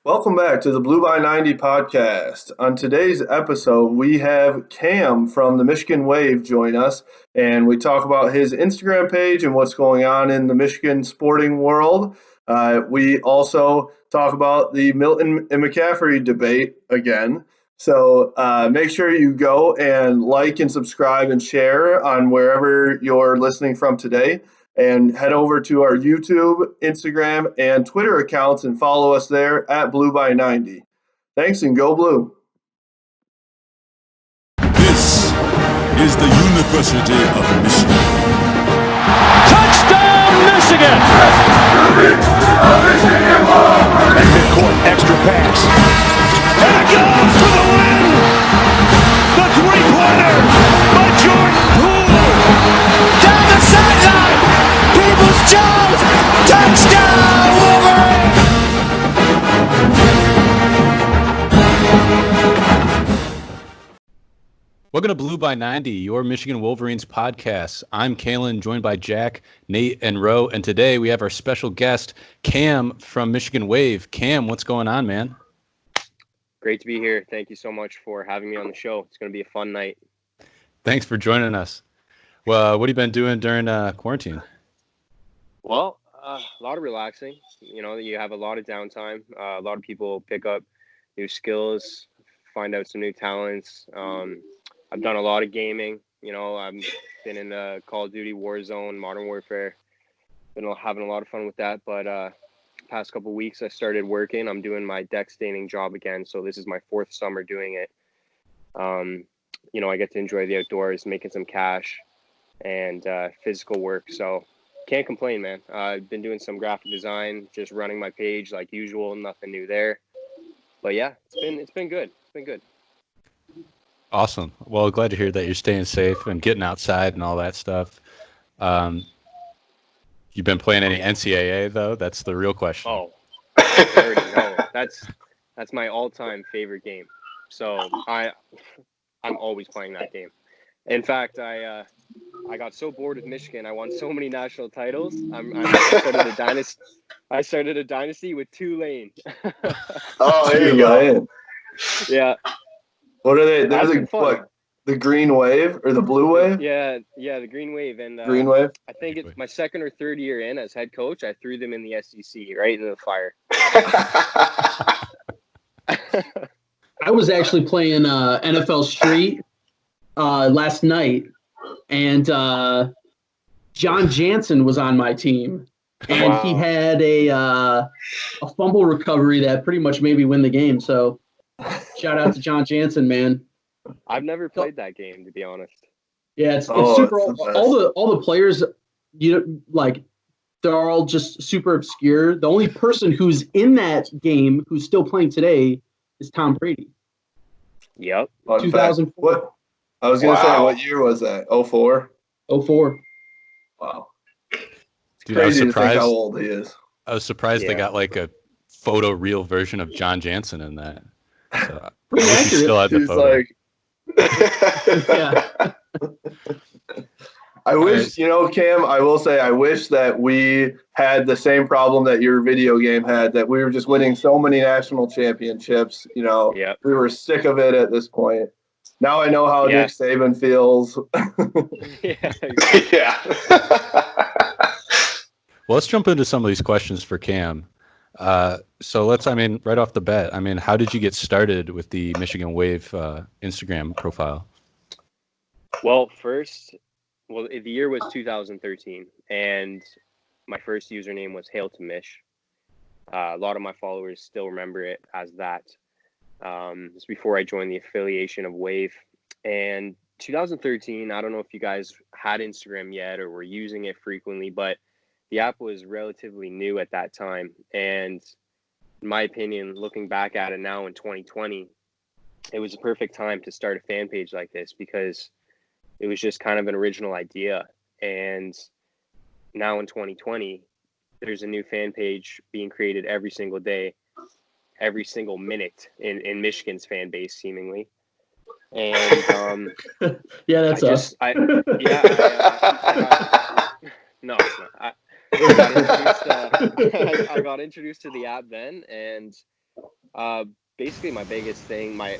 Welcome back to the Blue by 90 podcast. On today's episode, we have Cam from the Michigan Wave join us, and we talk about his Instagram page and what's going on in the Michigan sporting world. We also talk about the Milton and McCaffrey debate again. So make sure you go and like and subscribe and share on wherever you're listening from today. And head over to our YouTube, Instagram, and Twitter accounts and follow us there at Blue by 90. Thanks and go Blue. This is the University of Michigan. Touchdown, Michigan! And midcourt, extra pass. And it goes for the win! The three-pointer by Jordan Poole! Down the sideline! Peoples-Jones! Touchdown, Wolverine! Welcome to Blue by 90, your Michigan Wolverines podcast. I'm Kalen, joined by Jack, Nate, and Ro. And today we have our special guest, Cam from Michigan Wave. Cam, what's going on, man? Great to be here. Thank you so much for having me on the show. It's going to be a fun night. Thanks for joining us. Well, what have you been doing during quarantine? Well, a lot of relaxing. You know, you have a lot of downtime. A lot of people pick up new skills, find out some new talents. I've done a lot of gaming. You know, I've been in Call of Duty, Warzone, Modern Warfare. Been having a lot of fun with that. But past couple of weeks, I started working. I'm doing my deck staining job again. So this is my fourth summer doing it. You know, I get to enjoy the outdoors, making some cash and physical work. So can't complain, man. I've been doing some graphic design, just running my page like usual. Nothing new there. But yeah, it's been good. It's been good. Awesome. Well, glad to hear that you're staying safe and getting outside and all that stuff. You've been playing any NCAA though? That's the real question. Oh, I already know. That's my all-time favorite game. So I'm always playing that game. In fact, I got so bored with Michigan. I won so many national titles. I started a dynasty with Tulane. Oh, there you go. Yeah. What are they? They're the Green Wave or the Blue Wave? Yeah, the Green Wave. And Green Wave? I think it's my second or third year in as head coach. I threw them in the SEC, right into the fire. I was actually playing NFL Street last night, and John Janssen was on my team, and He had a fumble recovery that pretty much made me win the game. So, shout out to John Janssen, man. I've never played that game, to be honest. Yeah, it's super. All the players, they're all just super obscure. The only person who's in that game who's still playing today is Tom Brady. Yep. 2004. What? I was going to say, what year was that? 04? 04. Wow. Dude, Crazy to think how old he is. I was surprised they got like a photo real version of John Janssen in that. So, Pretty accurate. Still had the photo. Yeah. I wish, Cam, I will say, I wish that we had the same problem that your video game had, that we were just winning so many national championships. We were sick of it at this point. Now I know how Nick Saban feels. Yeah. Well, let's jump into some of these questions for Cam. So right off the bat, how did you get started with the Michigan Wave Instagram profile? Well, the year was 2013, and my first username was Hail to Mish. A lot of my followers still remember it as that. It's before I joined the affiliation of Wave. And 2013, I don't know if you guys had Instagram yet or were using it frequently, but the app was relatively new at that time. And in my opinion, looking back at it now in 2020, it was a perfect time to start a fan page like this because it was just kind of an original idea. And now in 2020, there's a new fan page being created every single day, every single minute in Michigan's fan base, seemingly. And yeah, that's us. No, it's not. I got introduced to the app then, and Basically, my biggest thing, my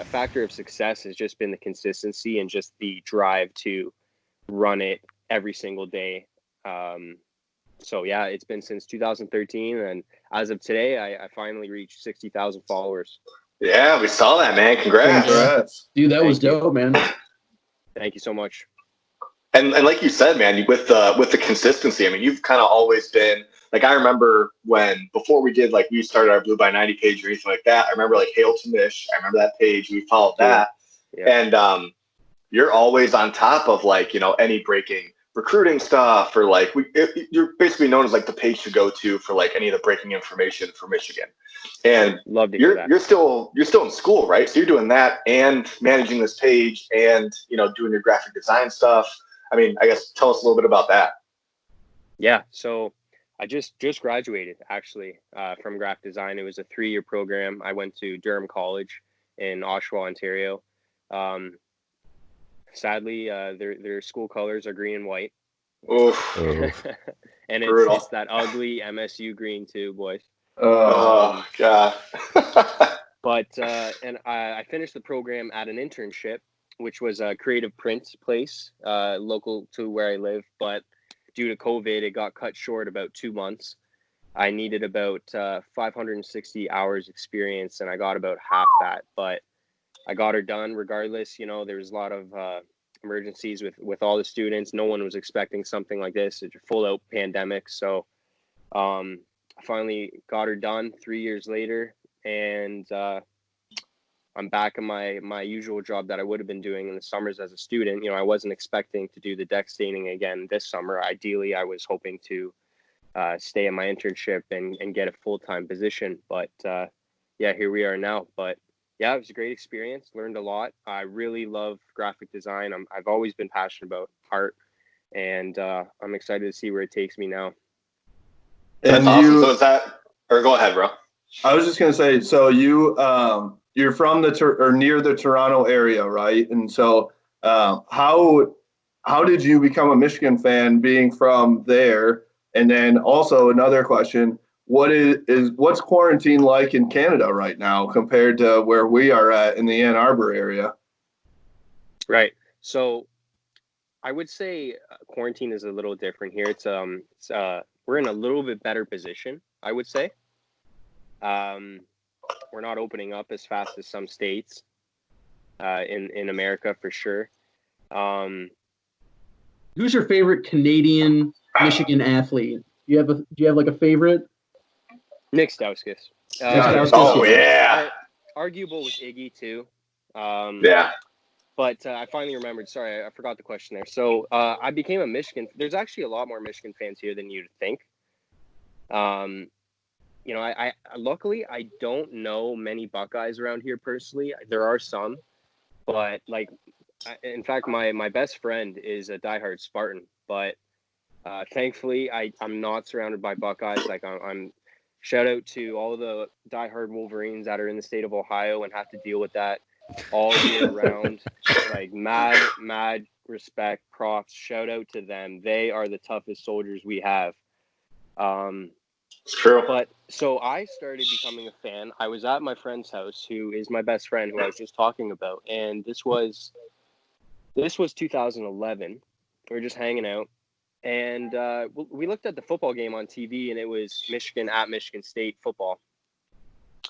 factor of success has just been the consistency and just the drive to run it every single day. So yeah, it's been since 2013, and as of today, I finally reached 60,000 followers. Yeah, we saw that, man. Congrats. Dude, that was Thank you. dope, man. Thank you so much. And like you said, man, with the consistency, I mean, you've kind of always been like, I remember before we started our Blue by 90 page or anything like that. I remember like Hail to Mish. I remember that page. We followed that. Yeah. And you're always on top of any breaking recruiting stuff, or you're basically known as like the page to go to for like any of the breaking information for Michigan. And love to hear that. You're still in school, right? So you're doing that and managing this page and doing your graphic design stuff. I mean, I guess tell us a little bit about that. Yeah, so I just graduated actually from graphic design. It was a 3-year program. I went to Durham College in Oshawa, Ontario. Sadly, their school colors are green and white. Oof. And it's that ugly MSU green too, boys. Oh God. But and I finished the program at an internship, which was a creative print place local to where I live. But due to COVID, it got cut short about 2 months. I needed about 560 hours experience, and I got about half that. But I got her done regardless. There was a lot of emergencies with all the students. No one was expecting something like this. It's a full out pandemic. So I finally got her done 3 years later, and I'm back in my usual job that I would have been doing in the summers as a student. I wasn't expecting to do the deck staining again this summer. Ideally, I was hoping to stay in my internship and get a full-time position. But yeah, here we are now. But yeah, it was a great experience. Learned a lot. I really love graphic design. I've always been passionate about art, and I'm excited to see where it takes me now. That's awesome. So is that, or go ahead, bro. I was just gonna say, so you're from or near the Toronto area, right? And so how did you become a Michigan fan being from there? And then also another question, what's quarantine like in Canada right now compared to where we are at in the Ann Arbor area? Right. So I would say quarantine is a little different here. It's we're in a little bit better position, I would say. We're not opening up as fast as some states in America for sure. Who's your favorite Canadian Michigan athlete? Do you have like a favorite? Nick Stauskas. Oh yeah. Arguable with Iggy too. Yeah. But I finally remembered. Sorry, I forgot the question there. So I became a Michigan. There's actually a lot more Michigan fans here than you'd think. I luckily I don't know many Buckeyes around here personally. There are some, but in fact, my best friend is a diehard Spartan. But thankfully, I'm not surrounded by Buckeyes. I'm shout out to all the diehard Wolverines that are in the state of Ohio and have to deal with that all year round. Mad respect, props, shout out to them. They are the toughest soldiers we have. It's true. But so I started becoming a fan. I was at my friend's house, who is my best friend, who I was just talking about, and this was 2011. We were just hanging out, and we looked at the football game on TV, and it was Michigan at Michigan State football.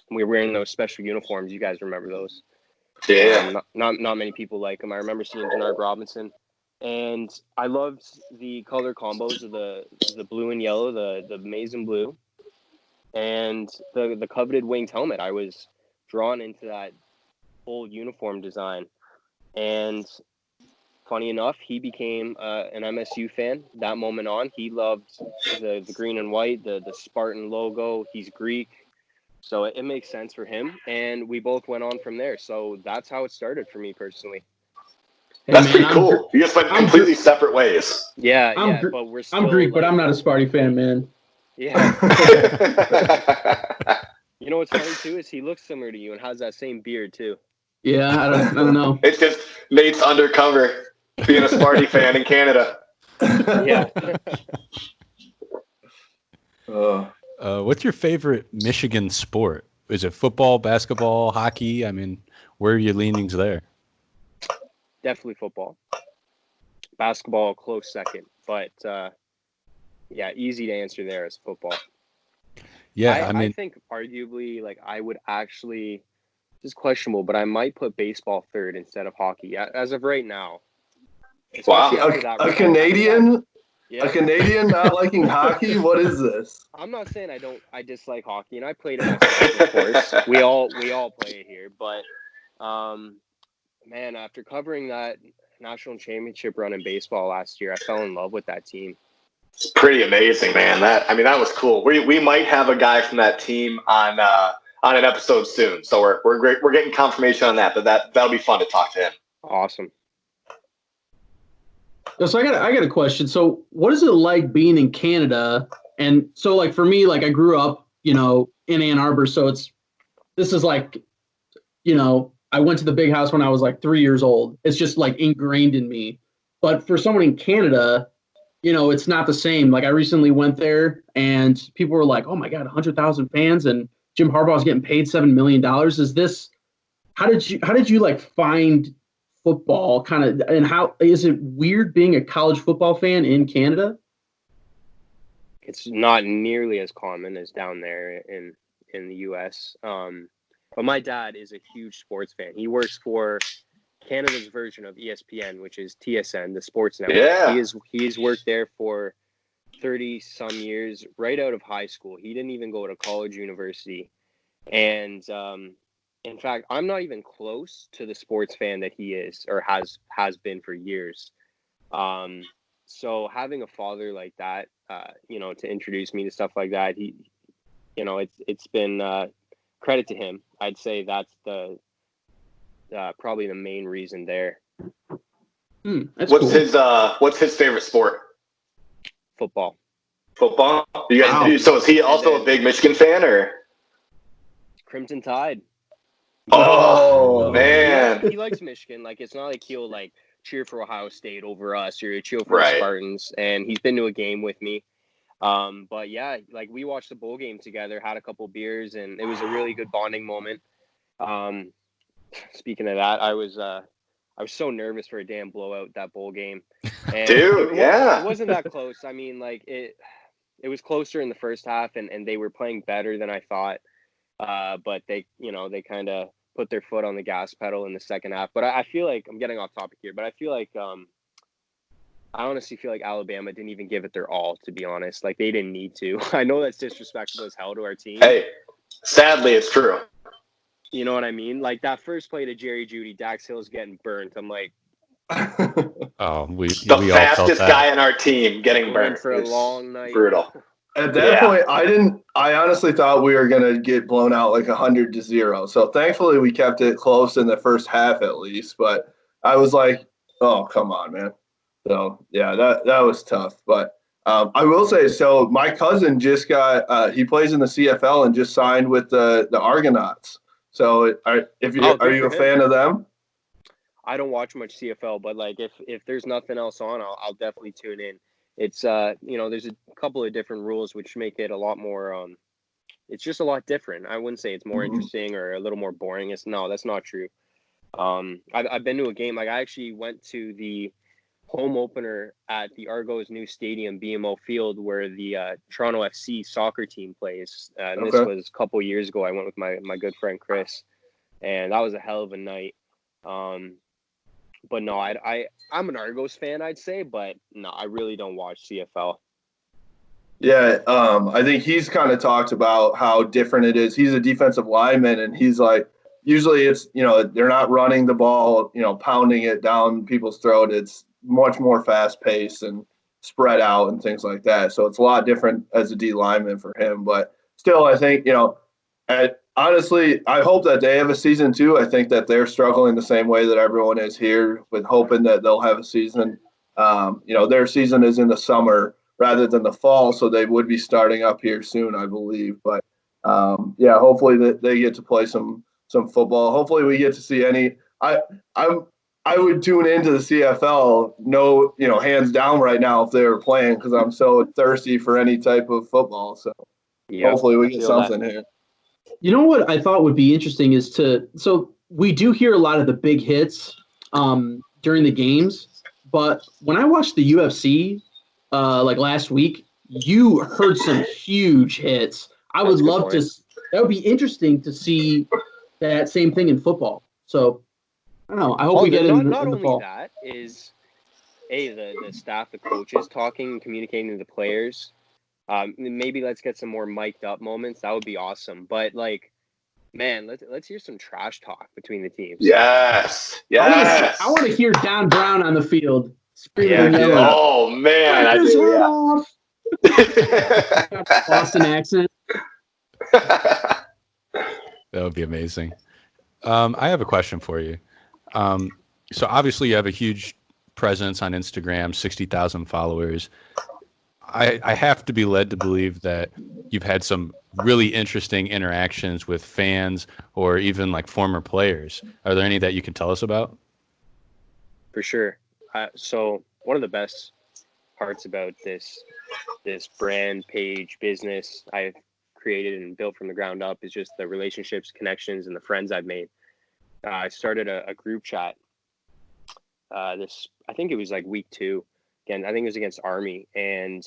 And we were wearing those special uniforms. You guys remember those? Yeah. Not many people like them. I remember seeing Denard Robinson, and I loved the color combos of the blue and yellow, the maize and blue, and the coveted winged helmet. I was drawn into that whole uniform design, and funny enough, he became an MSU fan that moment on. He loved the green and white, the Spartan logo. He's Greek. So it makes sense for him, and we both went on from there. So that's how it started for me personally. Hey, that's pretty cool. You guys went completely separate ways. Yeah, but we're still, I'm Greek, but I'm not a Sparty fan, man. Yeah. You know what's funny too is he looks similar to you and has that same beard too. Yeah, I don't know. It's just Nate's undercover being a Sparty fan in Canada. Yeah. What's your favorite Michigan sport? Is it football, basketball, hockey? I mean, where are your leanings there? Definitely football. Basketball, close second. But, yeah, easy to answer there is football. Yeah, I think arguably, like, I would actually, this is questionable, but I might put baseball third instead of hockey as of right now. Wow. A Canadian? Yeah. A Canadian not liking hockey? What is this? I'm not saying I dislike hockey, and I played it myself, of course. We all play it here, but man, after covering that national championship run in baseball last year, I fell in love with that team. It's pretty amazing, man. That was cool. We might have a guy from that team on an episode soon, so we're getting confirmation on that. But that'll be fun to talk to him. Awesome. So I got a question. So what is it like being in Canada? And so like for me, like I grew up, in Ann Arbor. So this is like, I went to the big house when I was like 3 years old. It's just like ingrained in me. But for someone in Canada, it's not the same. Like I recently went there and people were like, oh my God, 100,000 fans and Jim Harbaugh's getting paid $7 million. How did you like find football kind of, and how is it weird being a college football fan in Canada? It's not nearly as common as down there in the US. But my dad is a huge sports fan. He works for Canada's version of ESPN, which is TSN, the sports network. Yeah. He's worked there for 30 some years, right out of high school. He didn't even go to college, university. And in fact, I'm not even close to the sports fan that he is or has been for years. So having a father like that, to introduce me to stuff like that, it's been credit to him. I'd say that's the probably the main reason there. What's cool. What's his favorite sport? Football. Football? You guys? Wow. So is he also a big Michigan fan or? Crimson Tide. Oh man, he likes Michigan. Like it's not like he'll like cheer for Ohio State over us or cheer for the Spartans. And he's been to a game with me. But yeah, like we watched the bowl game together, had a couple beers, and it was a really good bonding moment. Speaking of that, I was so nervous for a damn blowout that bowl game. And dude, it wasn't that close. I mean, like it was closer in the first half, and they were playing better than I thought. But they kind of put their foot on the gas pedal in the second half. But I feel like I'm getting off topic here, but I feel like I honestly feel like Alabama didn't even give it their all, to be honest. Like they didn't need to. I know that's disrespectful as hell to our team. Hey, sadly, it's true. You know what I mean? Like that first play to Jerry Jeudy, Dax Hill's getting burnt. I'm like, we fastest guy on our team getting burnt for a long night. Brutal. At that point, I honestly thought we were going to get blown out like 100-0. So thankfully we kept it close in the first half at least. But I was like, oh, come on, man. So, yeah, that was tough. But I will say, so my cousin just got he plays in the CFL and just signed with the Argonauts. So are you a fan of them? I don't watch much CFL, but like if there's nothing else on, I'll definitely tune in. It's there's a couple of different rules which make it a lot more it's just a lot different. I wouldn't say it's more interesting or a little more boring. No, that's not true. I've been to a game. Like I actually went to the home opener at the Argos new stadium, BMO Field, where the Toronto FC soccer team plays. This was a couple years ago. I went with my good friend Chris, and that was a hell of a night. But no, I'm an Argos fan, I'd say, but no, I really don't watch CFL. Yeah, I think he's kind of talked about how different it is. He's a defensive lineman, and he's like, usually it's, they're not running the ball, pounding it down people's throat. It's much more fast-paced and spread out and things like that. So it's a lot different as a D lineman for him. But still, I think, honestly, I hope that they have a season too. I think that they're struggling the same way that everyone is here with hoping that they'll have a season. Their season is in the summer rather than the fall, so they would be starting up here soon, I believe. But, hopefully that they get to play some football. Hopefully we get to see any – I would tune into the CFL, hands down right now if they were playing because I'm so thirsty for any type of football. So hopefully we get something here. You know what I thought would be interesting is so we do hear a lot of the big hits during the games, but when I watched the UFC like last week, you heard some huge hits. I would That's a good love to. point. That would be interesting to see that same thing in football. So I don't know. I hope we get it not in the only fall. that is the staff, the coaches talking, communicating to the players. Maybe let's get some more mic'd up moments. That would be awesome. But like, man, let's hear some trash talk between the teams. Yes. I want to hear Don Brown on the field screaming and Yeah. yelling. Oh man, I "Rip his do. head Yeah. off!" Boston accent. That would be amazing. I have a question for you. So obviously you have a huge presence on Instagram, 60,000 followers. I have to be led to believe that you've had some really interesting interactions with fans or even like former players. Are there any that you can tell us about? For sure. So one of the best parts about this brand page business I've created and built from the ground up is just the relationships, connections, and the friends I've made. I started a group chat. I think it was like week 2. Again, I think it was against Army, and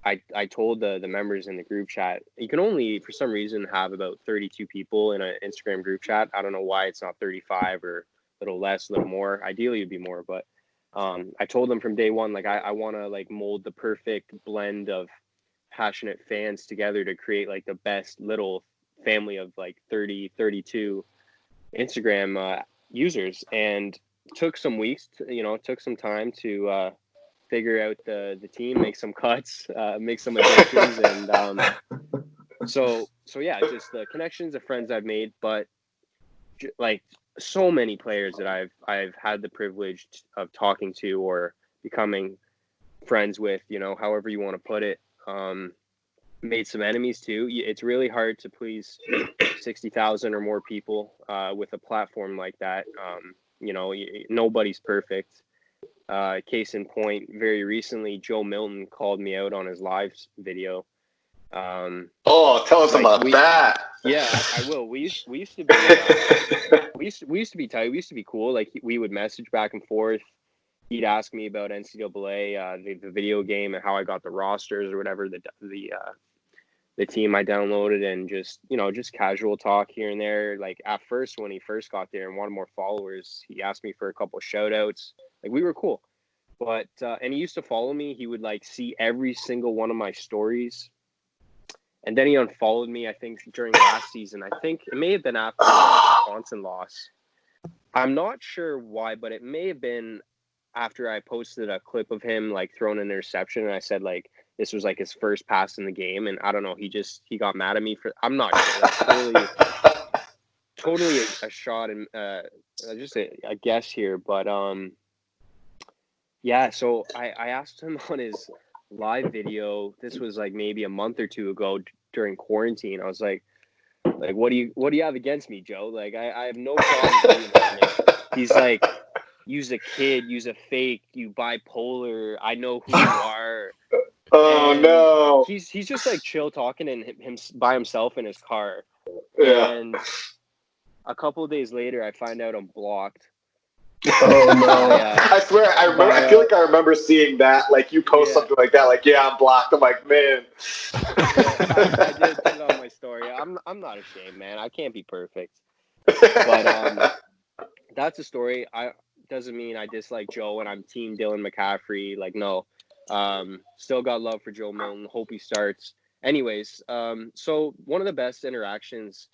I told the members in the group chat, you can only for some reason have about 32 people in an Instagram group chat. I don't know why it's not 35 or a little less, a little more. Ideally, it'd be more, but I told them from day one, like I want to like mold the perfect blend of passionate fans together to create like the best little family of like 30, 32 Instagram users, and took some weeks, took some time to figure out the team, make some cuts, make some additions, and so yeah, just the connections of friends I've made, but like so many players that I've had the privilege of talking to or becoming friends with, however you want to put it. Made some enemies too. It's really hard to please 60,000 or more people with a platform like that. Nobody's perfect. Case in point, very recently, Joe Milton called me out on his live video. Tell us about that. Yeah, I will. We used to be we used to be tight. We used to be cool. Like we would message back and forth. He'd ask me about NCAA, the video game, and how I got the rosters or whatever, the team I downloaded, and just casual talk here and there. Like at first, when he first got there and wanted more followers, he asked me for a couple shout outs. Like we were cool. But and he used to follow me. He would like see every single one of my stories. And then he unfollowed me, I think, during last season. I think it may have been after the Wisconsin loss. I'm not sure why, but it may have been after I posted a clip of him like throwing an interception, and I said like this was like his first pass in the game, and I don't know, he got mad at me for. I'm not sure. That's totally a shot and just a guess here, but yeah. So I asked him on his live video. This was like maybe a month or two ago during quarantine. I was like what do you have against me, Joe? Like I have no problem with you. He's like, use a kid, use a fake, you bipolar. I know who you are. Oh no. He's just like chill talking and him by himself in his car. Yeah. And a couple of days later, I find out I'm blocked. Oh no! I swear, I remember. I feel like I remember seeing that. Like you post something like that. Like, yeah, I'm blocked. I'm like, man. I did put it on my story. I'm not ashamed, man. I can't be perfect. But that's a story. Doesn't mean I dislike Joe and I'm team Dylan McCaffrey. Like, no. Still got love for Joe Milton. Hope he starts. Anyways, so one of the best interactions.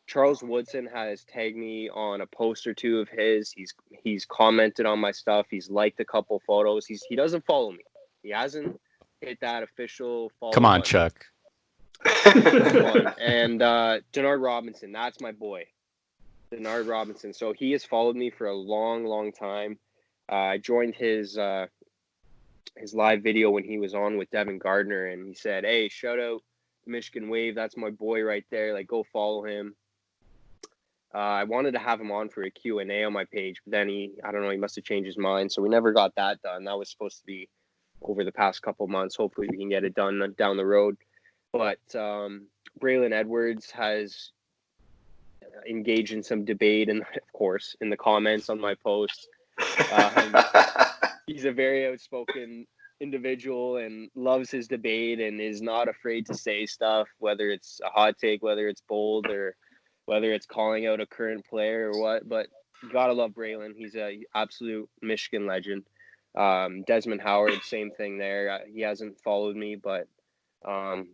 Charles Woodson has tagged me on a post or two of his. He's commented on my stuff. He's liked a couple photos. He doesn't follow me. He hasn't hit that official follow. Come on, Chuck. And Denard Robinson, that's my boy. Denard Robinson. So he has followed me for a long, long time. I joined his live video when he was on with Devin Gardner, and he said, "Hey, shout out Michigan Wave. That's my boy right there. Like, go follow him." I wanted to have him on for a Q&A on my page, but then he must have changed his mind. So we never got that done. That was supposed to be over the past couple months. Hopefully we can get it done down the road. But Braylon Edwards has engage in some debate, and of course in the comments on my posts. He's a very outspoken individual and loves his debate and is not afraid to say stuff, whether it's a hot take, whether it's bold, or whether it's calling out a current player or what. But you gotta love Braylon. He's a absolute Michigan legend. Desmond Howard, same thing there. He hasn't followed me, but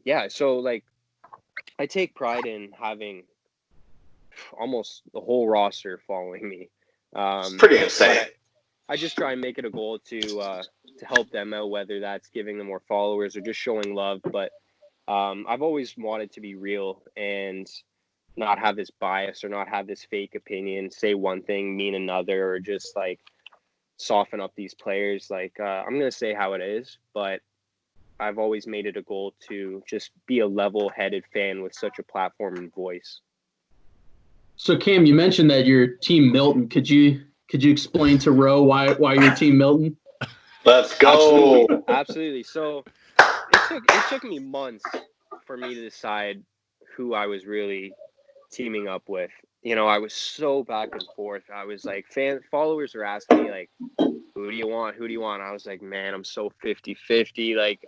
yeah. So like, I take pride in having almost the whole roster following me. It's pretty insane. I just try and make it a goal to help them out, whether that's giving them more followers or just showing love. But I've always wanted to be real and not have this bias or not have this fake opinion, say one thing, mean another, or just like soften up these players. Like, I'm going to say how it is, but I've always made it a goal to just be a level-headed fan with such a platform and voice. So Cam, you mentioned that your team Milton. Could you explain to Roe why your team Milton? Let's go. Absolutely. So it took me months for me to decide who I was really teaming up with. You know, I was so back and forth. I was like, followers are asking me like, who do you want? Who do you want? I was like, man, I'm so 50-50. Like,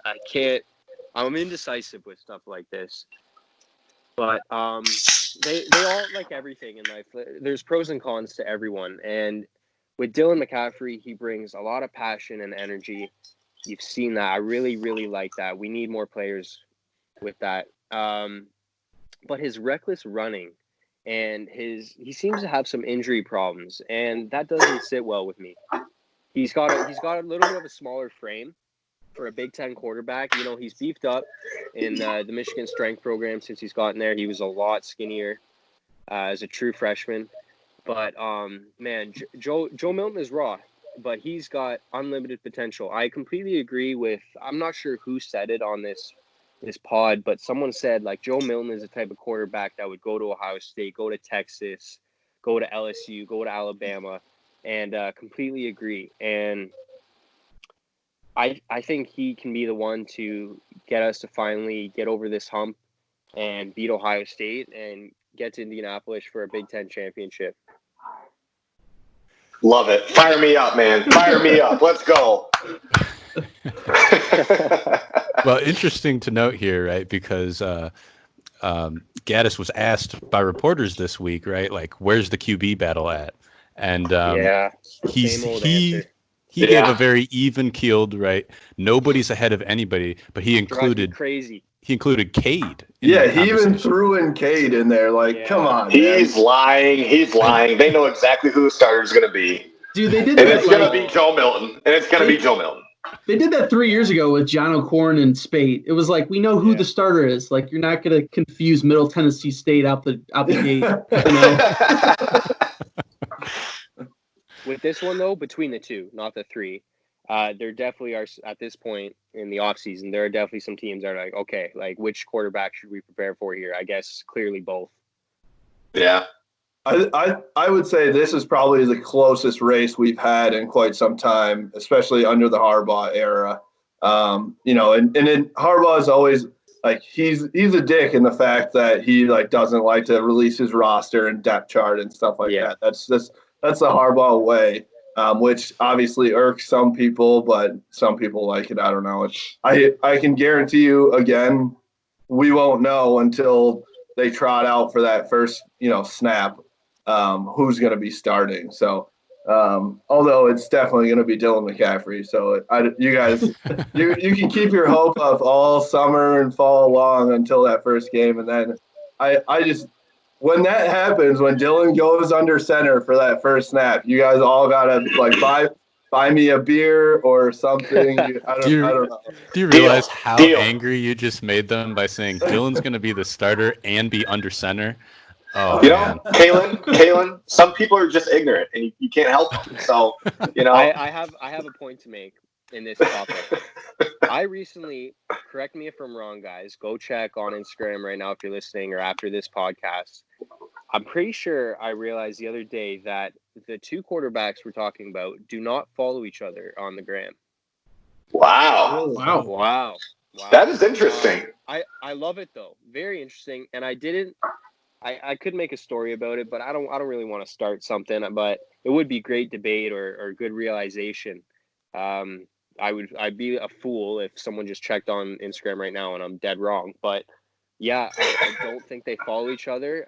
I'm indecisive with stuff like this. But they all, like everything in life, there's pros and cons to everyone. And with Dylan McCaffrey, he brings a lot of passion and energy. You've seen that. I really, really like that. We need more players with that. But his reckless running and he seems to have some injury problems, and that doesn't sit well with me. He's got a little bit of a smaller frame for a Big Ten quarterback. You know, he's beefed up in the Michigan strength program since he's gotten there. He was a lot skinnier as a true freshman. But, man, Joe Milton is raw, but he's got unlimited potential. I completely agree with – I'm not sure who said it on this pod, but someone said, like, Joe Milton is the type of quarterback that would go to Ohio State, go to Texas, go to LSU, go to Alabama, and completely agree. And I think he can be the one to get us to finally get over this hump and beat Ohio State and get to Indianapolis for a Big Ten championship. Love it. Fire me up, man. Fire me up. Let's go. Well, interesting to note here, right? Because Gaddis was asked by reporters this week, right? Like, where's the QB battle at? And he gave a very even-keeled, right? Nobody's ahead of anybody, but he included Cade. Yeah, he even threw in Cade in there. Like, come on, He's lying. He's lying. They know exactly who the starter is going to be. Dude, they did and that. It's going to be Joe Milton. And it's going to be Joe Milton. They did that 3 years ago with John O'Corn and Spate. It was like, we know who the starter is. Like, you're not going to confuse Middle Tennessee State out the gate. You know? With this one, though, between the two, not the three, there definitely are, at this point in the offseason, there are definitely some teams that are like, okay, like, which quarterback should we prepare for here? I guess clearly both. Yeah. I would say this is probably the closest race we've had in quite some time, especially under the Harbaugh era. You know, and Harbaugh is always like he's a dick in the fact that he like doesn't like to release his roster and depth chart and stuff like that. That's the Harbaugh way, which obviously irks some people, but some people like it. I don't know. I can guarantee you again, we won't know until they trot out for that first snap. Who's going to be starting. So, although it's definitely going to be Dylan McCaffrey. So you guys, you can keep your hope up all summer and fall long until that first game. And then I just, when that happens, when Dylan goes under center for that first snap, you guys all got to like buy me a beer or something. I don't know. Do you realize how angry you just made them by saying Dylan's going to be the starter and be under center? Oh, man. Kalen, some people are just ignorant and you can't help them. So, I have a point to make in this topic. I recently, correct me if I'm wrong, guys, go check on Instagram right now if you're listening or after this podcast. I'm pretty sure I realized the other day that the two quarterbacks we're talking about do not follow each other on the gram. Wow. That is interesting. I love it, though. Very interesting. And I didn't I could make a story about it, but I don't really want to start something. But it would be great debate or good realization. I'd be a fool if someone just checked on Instagram right now and I'm dead wrong. But yeah, I don't think they follow each other.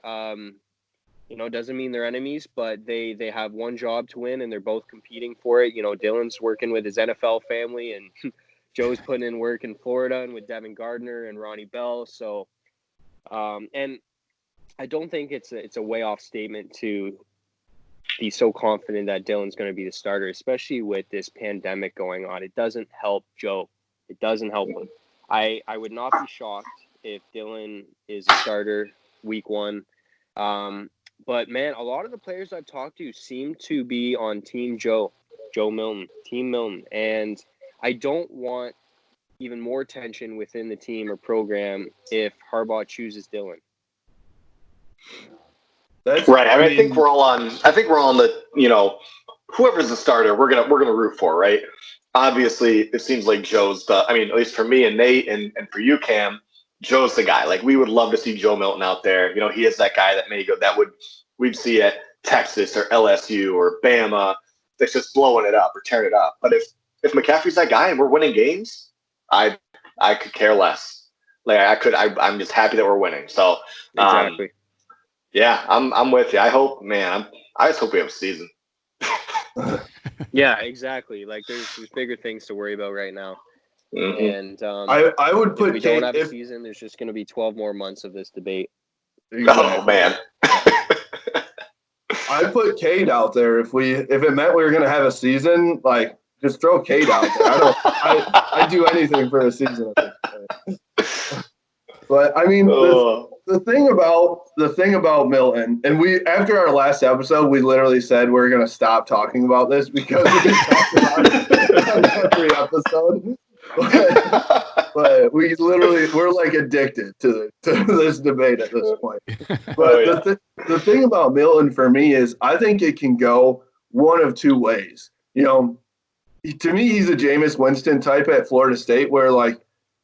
Doesn't mean they're enemies, but they have one job to win and they're both competing for it. Dylan's working with his NFL family and Joe's putting in work in Florida and with Devin Gardner and Ronnie Bell. So, and I don't think it's a way off statement to be so confident that Dylan's going to be the starter, especially with this pandemic going on. It doesn't help Joe. It doesn't help him. I would not be shocked if Dylan is a starter week 1. But man, a lot of the players I've talked to seem to be on Team Joe Milton, Team Milton. And I don't want even more tension within the team or program if Harbaugh chooses Dylan. That's right. I think we're all on the, whoever's the starter, we're gonna root for, right? Obviously, it seems like Joe's at least for me and Nate and for you, Cam, Joe's the guy. Like, we would love to see Joe Milton out there. He is that guy we'd see at Texas or LSU or Bama that's just blowing it up or tearing it up. But if McCaffrey's that guy and we're winning games, I could care less. Like, I'm just happy that we're winning. So exactly. Yeah, I'm with you. I hope, man. I just hope we have a season. Yeah, exactly. Like, there's bigger things to worry about right now. Mm-hmm. And I would put if we don't have a season, there's just going to be 12 more months of this debate. Exactly. Oh man. I'd put Cade out there if it meant we were gonna have a season. Like, just throw Cade out there. I'd do anything for a season. But I mean, the thing about Milton, and we, after our last episode, we literally said we're gonna stop talking about this because we talked about it on every episode. But we're like addicted to this debate at this point. But the thing about Milton for me is I think it can go one of two ways. To me, he's a Jameis Winston type at Florida State, where like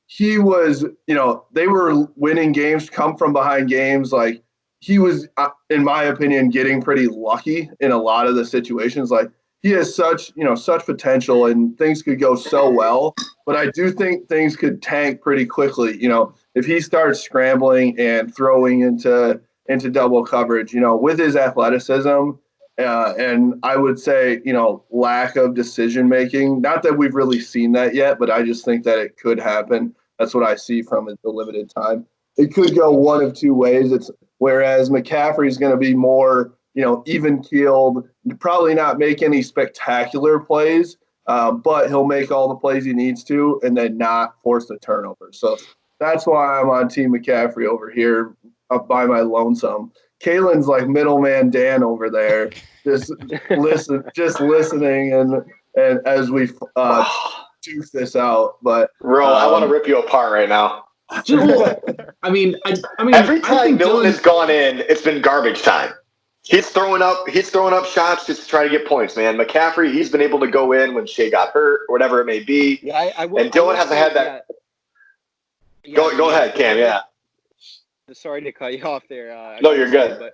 he was, they were winning games, come from behind games. Like, he was, in my opinion, getting pretty lucky in a lot of the situations. Like, he has such potential and things could go so well, but I do think things could tank pretty quickly. If he starts scrambling and throwing into double coverage, with his athleticism, and I would say, lack of decision making. Not that we've really seen that yet, but I just think that it could happen. That's what I see from the limited time. It could go one of two ways. Whereas McCaffrey's going to be more, even keeled, probably not make any spectacular plays, but he'll make all the plays he needs to and then not force the turnover. So that's why I'm on Team McCaffrey over here up by my lonesome. Kalen's like middleman Dan over there, just listening and as we juice this out. But I want to rip you apart right now. I mean, every time Milton has gone in, it's been garbage time. He's throwing up shots just to try to get points, man. McCaffrey, he's been able to go in when Shea got hurt or whatever it may be. Yeah, and Dylan hasn't had that. Yeah. Go ahead, Cam. Yeah. Sorry to cut you off there. No, you're good. But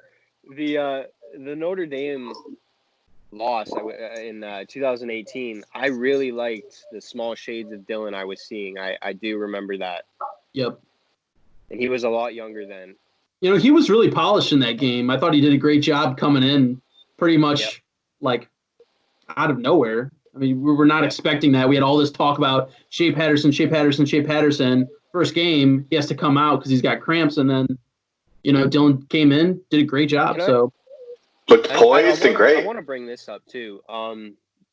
the Notre Dame loss in 2018, I really liked the small shades of Dylan I was seeing. I do remember that. Yep. And he was a lot younger then. He was really polished in that game. I thought he did a great job coming in pretty much like out of nowhere. I mean, we were not expecting that. We had all this talk about Shea Patterson. First game, he has to come out because he's got cramps. And then, Dylan came in, did a great job. Looked poised and great. I want to bring this up too.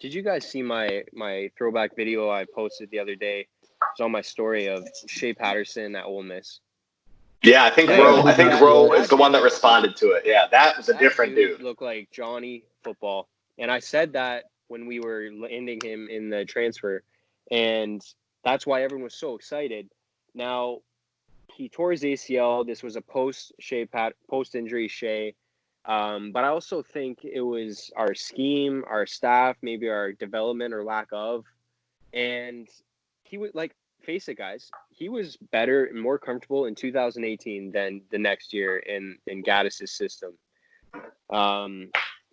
Did you guys see my throwback video I posted the other day? It's on my story of Shea Patterson at Ole Miss. Yeah, I think Roe is the one that responded to it. Yeah, that was a different dude. Looked like Johnny football. And I said that when we were ending him in the transfer. And that's why everyone was so excited. Now, he tore his ACL. This was a post-injury Shea. But I also think it was our scheme, our staff, maybe our development or lack of. And he would, like, face it, guys, he was better and more comfortable in 2018 than the next year in Gaddis's system.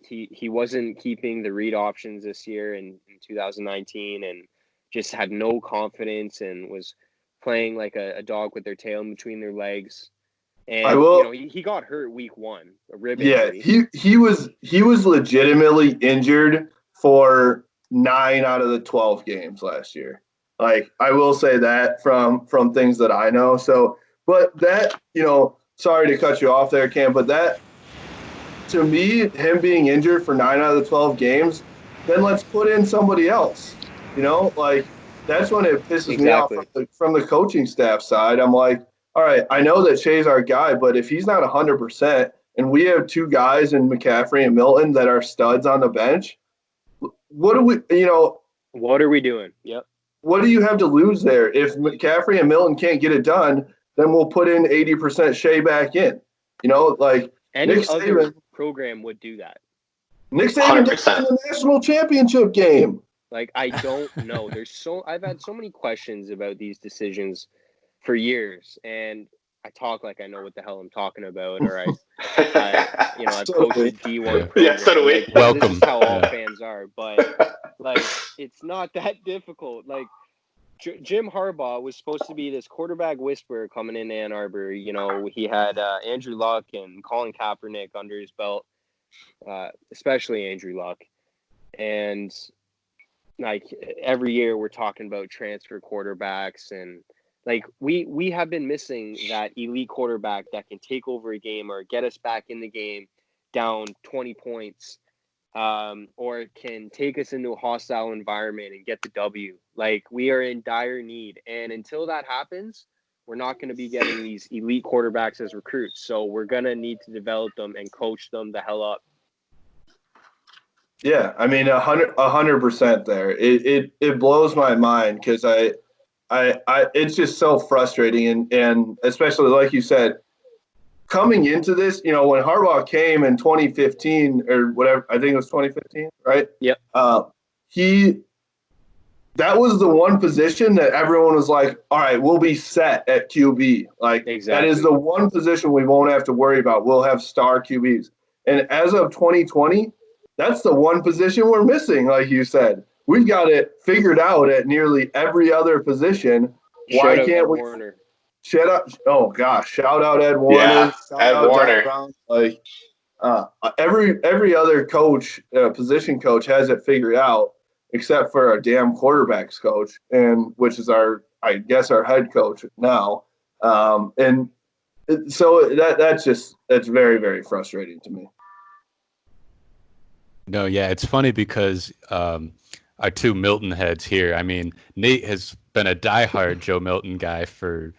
He wasn't keeping the read options this year in 2019 and just had no confidence and was playing like a dog with their tail between their legs. And he got hurt week 1, a rib injury. He was legitimately injured for 9 out of the 12 games last year. Like, I will say that from things that I know. So, but that, sorry to cut you off there, Cam, but that, to me, him being injured for 9 out of the 12 games, then let's put in somebody else. Like, that's when it pisses me off from the coaching staff side. I'm like, all right, I know that Shea's our guy, but if he's not 100% and we have 2 guys in McCaffrey and Milton that are studs on the bench, what are we doing? Yep. What do you have to lose there? If McCaffrey and Milton can't get it done, then we'll put in 80% Shea back in. Like any Nick other Saban, program would do that. Nick Saban did in the national championship game. Like, I don't know. I've had so many questions about these decisions for years, and I talk like I know what the hell I'm talking about, or I've coached a D1 program. Yeah, so do we. Like, welcome. This is how all fans are, but like, it's not that difficult. Like, Jim Harbaugh was supposed to be this quarterback whisperer coming into Ann Arbor. He had Andrew Luck and Colin Kaepernick under his belt, especially Andrew Luck, and like every year we're talking about transfer quarterbacks, and like we have been missing that elite quarterback that can take over a game or get us back in the game down 20 points, or can take us into a hostile environment and get the W. Like, we are in dire need, and until that happens, we're not going to be getting these elite quarterbacks as recruits. So we're going to need to develop them and coach them the hell up. Yeah, I mean, 100% there. It blows my mind because I it's just so frustrating, and especially like you said, coming into this, when Harbaugh came in 2015 or whatever, I think it was 2015, right? Yep. That was the one position that everyone was like, all right, we'll be set at QB. Like, exactly. That is the one position we won't have to worry about. We'll have star QBs. And as of 2020, that's the one position we're missing, like you said. We've got it figured out at nearly every other position. Why can't we? Warner. Shout out Ed Warner. Yeah, Ed Warner. Brown. Like, every other coach, position coach, has it figured out, except for our damn quarterbacks coach, and which is our head coach now. And so that's very, very frustrating to me. No, yeah, it's funny because our 2 Milton heads here. I mean, Nate has been a diehard Joe Milton guy for,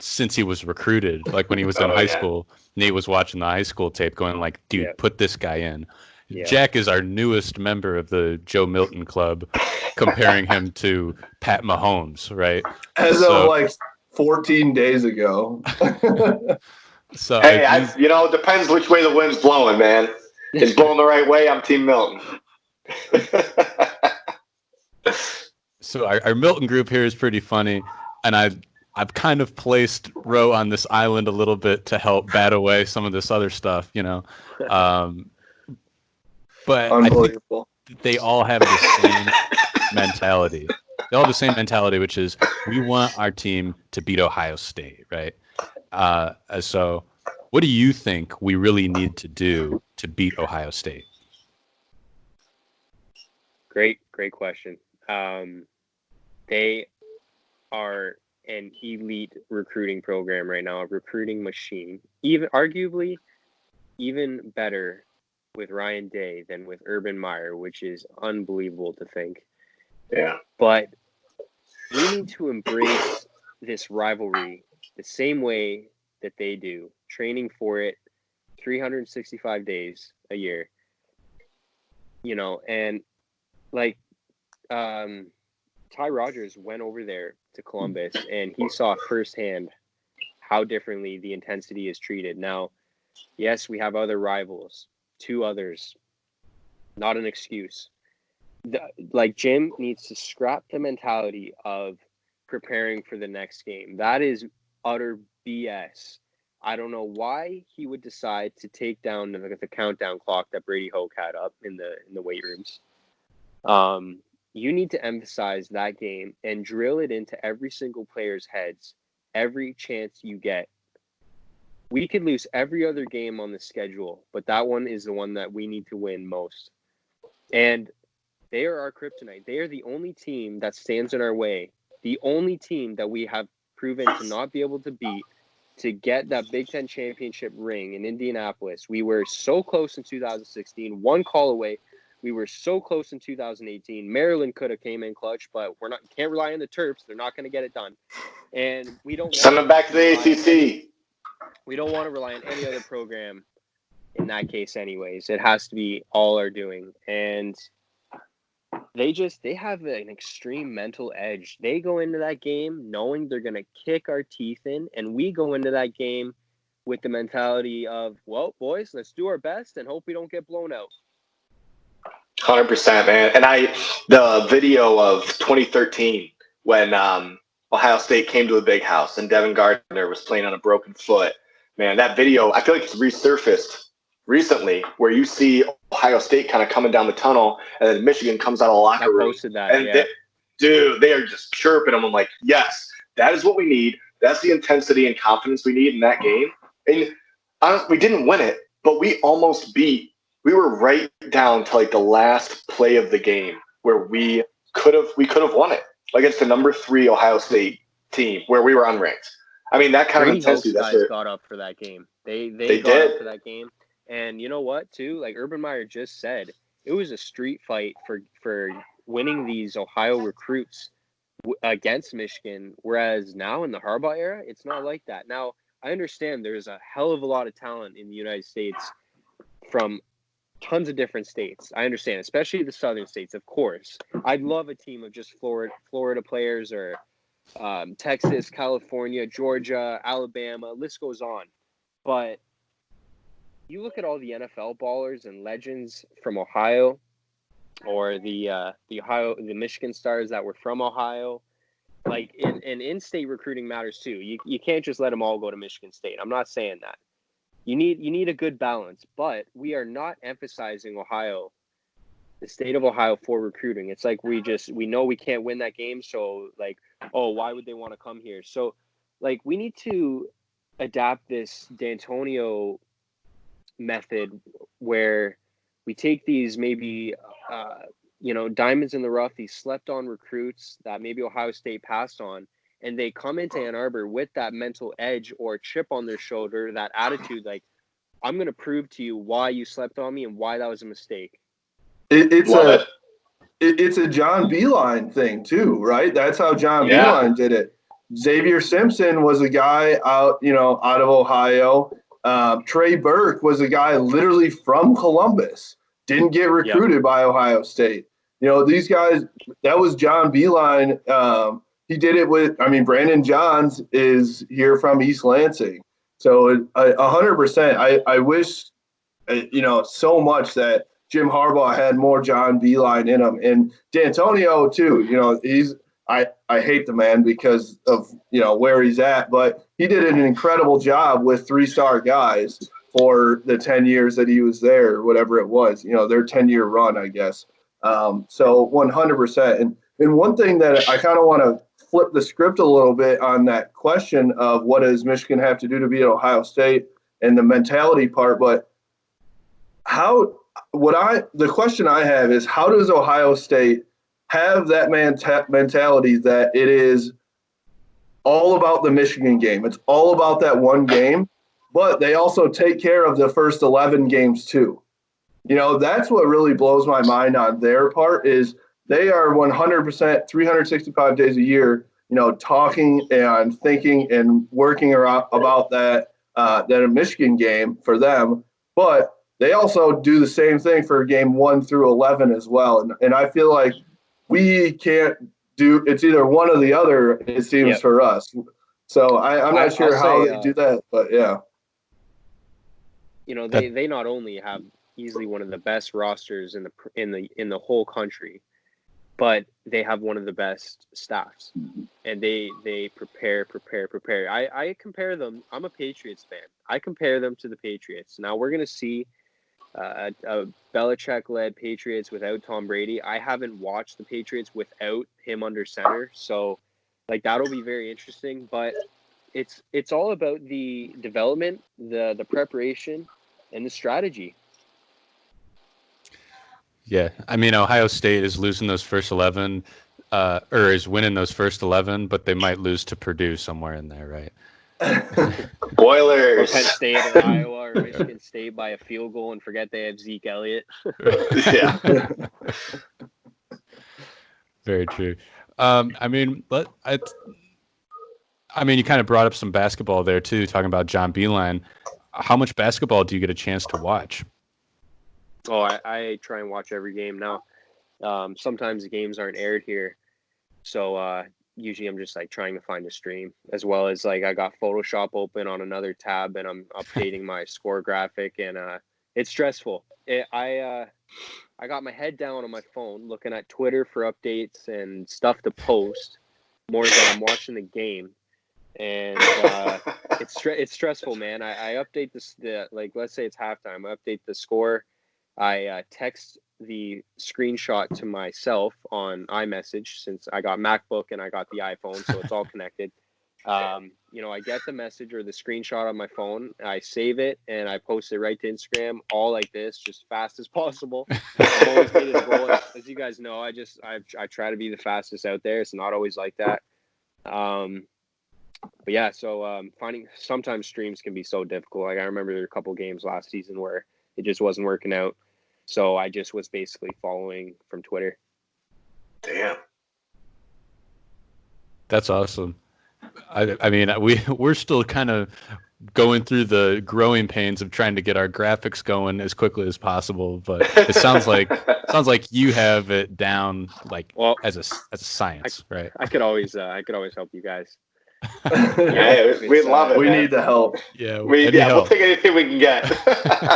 since he was recruited. Like, when he was in high school, Nate was watching the high school tape going like, dude, put this guy in. Yeah. Jack is our newest member of the Joe Milton Club, comparing him to Pat Mahomes, right? As of like 14 days ago. So hey, it depends which way the wind's blowing, man. It's blowing the right way, I'm Team Milton. So our Milton group here is pretty funny, and I've kind of placed Roe on this island a little bit to help bat away some of this other stuff, But I think they all have the same mentality. They all have the same mentality, which is we want our team to beat Ohio State, right? So what do you think we really need to do to beat Ohio State? Great question. They are an elite recruiting program right now, a recruiting machine, arguably even better with Ryan Day than with Urban Meyer, which is unbelievable to think. Yeah. But we need to embrace this rivalry the same way that they do, training for it 365 days a year. And like Ty Rogers went over there to Columbus and he saw firsthand how differently the intensity is treated. Now, yes, we have other rivals, 2 others, not an excuse. Jim needs to scrap the mentality of preparing for the next game. That is utter BS. I don't know why he would decide to take down the countdown clock that Brady Hoke had up in the weight rooms. You need to emphasize that game and drill it into every single player's heads every chance you get. We could lose every other game on the schedule, but that one is the one that we need to win most. And they are our kryptonite. They are the only team that stands in our way, the only team that we have proven to not be able to beat to get that Big Ten championship ring in Indianapolis. We were so close in 2016, one call away. We were so close in 2018. Maryland could have came in clutch, but can't rely on the Terps. They're not going to get it done. And we don't send them back to the ACC. We don't want to rely on any other program in that case anyways. It has to be all our doing. And they have an extreme mental edge. They go into that game knowing they're going to kick our teeth in, and we go into that game with the mentality of, well, boys, let's do our best and hope we don't get blown out. 100%, man. And the video of 2013 when Ohio State came to the Big House and Devin Gardner was playing on a broken foot, man, that video, I feel like it's resurfaced recently where you see Ohio State kind of coming down the tunnel and then Michigan comes out of the locker room. Posted that, and yeah. They are just chirping them. I'm like, yes, that is what we need. That's the intensity and confidence we need in that game. And honestly, we didn't win it, but we almost beat. We were right down to like the last play of the game where we could have won it against the number 3 Ohio State team where we were unranked. I mean, that kind Brady of intensity. Hoke's guys got up for that game. They got up for that game. And you know what, too? Like Urban Meyer just said, it was a street fight for winning these Ohio recruits against Michigan, whereas now in the Harbaugh era, it's not like that. Now, I understand there's a hell of a lot of talent in the United States from tons of different states. I understand, especially the southern states, of course. I'd love a team of just Florida players or Texas, California, Georgia, Alabama, list goes on. But you look at all the NFL ballers and legends from Ohio, or the Michigan stars that were from Ohio. Like in-state recruiting matters too. You can't just let them all go to Michigan State. I'm not saying that. You need a good balance, but we are not emphasizing Ohio, the state of Ohio, for recruiting. It's like we know we can't win that game, so like, oh, why would they want to come here? So like we need to adapt this D'Antonio method where we take these maybe diamonds in the rough, these slept on recruits that maybe Ohio State passed on, and they come into Ann Arbor with that mental edge or chip on their shoulder, that attitude like, I'm going to prove to you why you slept on me and why that was a mistake. It's a John Beilein thing too, right? That's how John Beilein did it. Xavier Simpson was a guy out of Ohio. Trey Burke was a guy literally from Columbus, didn't get recruited by Ohio State. These guys, that was John Beilein. He did it with, Brandon Johns is here from East Lansing. So 100%, I wish, so much that Jim Harbaugh had more John Beilein in him. And D'Antonio too, I hate the man because of, where he's at, but he did an incredible job with 3-star guys for the 10 years that he was there, whatever it was, their 10-year run, I guess. So 100%. And one thing that I kind of want to flip the script a little bit on that question of what does Michigan have to do to beat Ohio State and the mentality part, but the question I have is, how does Ohio State have that mentality that it is all about the Michigan game? It's all about that one game, but they also take care of the first 11 games too. That's what really blows my mind on their part is they are 100%, 365 days a year, talking and thinking and working about that a Michigan game for them. But they also do the same thing for game 1 through 11 as well. And I feel like we can't do – it's either one or the other, it seems, for us. So I'm not sure how they do that, but yeah. They not only have easily one of the best rosters in the whole country, but they have one of the best staffs, and they prepare. I compare them. I'm a Patriots fan. I compare them to the Patriots. Now we're gonna see a Belichick-led Patriots without Tom Brady. I haven't watched the Patriots without him under center, so like that'll be very interesting. But it's all about the development, the preparation, and the strategy. Yeah, I mean, Ohio State is losing those first 11, or is winning those first 11, but they might lose to Purdue somewhere in there, right? Boilers. Or Penn State or Iowa or Michigan State by a field goal and forget they have Zeke Elliott. Yeah. Very true. I mean, you kind of brought up some basketball there too, talking about John Beeline. How much basketball do you get a chance to watch? Oh, I try and watch every game now. Sometimes the games aren't aired here, so usually I'm just like trying to find a stream, as well as like I got Photoshop open on another tab and I'm updating my score graphic, and it's stressful. I got my head down on my phone looking at Twitter for updates and stuff to post more than I'm watching the game, and it's stressful, man. I update like let's say it's halftime. I update the score. I text the screenshot to myself on iMessage, since I got MacBook and I got the iPhone, so it's all connected. I get the message or the screenshot on my phone, I save it, and I post it right to Instagram, all like this, just fast as possible. I've always made it a goal. As you guys know, I try to be the fastest out there. It's not always like that. But yeah, so finding sometimes streams can be so difficult. Like I remember there were a couple games last season where it just wasn't working out. So I just was basically following from Twitter. Damn. That's awesome. I mean, we're still kind of going through the growing pains of trying to get our graphics going as quickly as possible, but it sounds like you have it down like as a science, right? I could always help you guys. Yeah, we love it. We man. need the help. Yeah, we'll take anything we can get.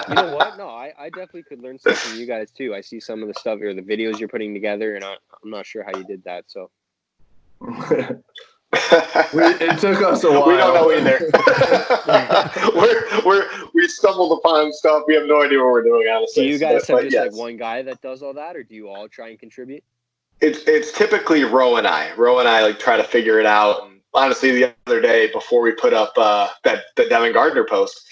You know what? No, I definitely could learn stuff from you guys too. I see some of the stuff or the videos you're putting together, and I'm not sure how you did that. So It took us a while. We don't know either. we stumbled upon stuff. We have no idea what we're doing, honestly. Do you guys have just yes. like one guy that does all that, or do you all try and contribute? It's typically Ro and I. Like try to figure it out. And honestly, the other day before we put up the Devin Gardner post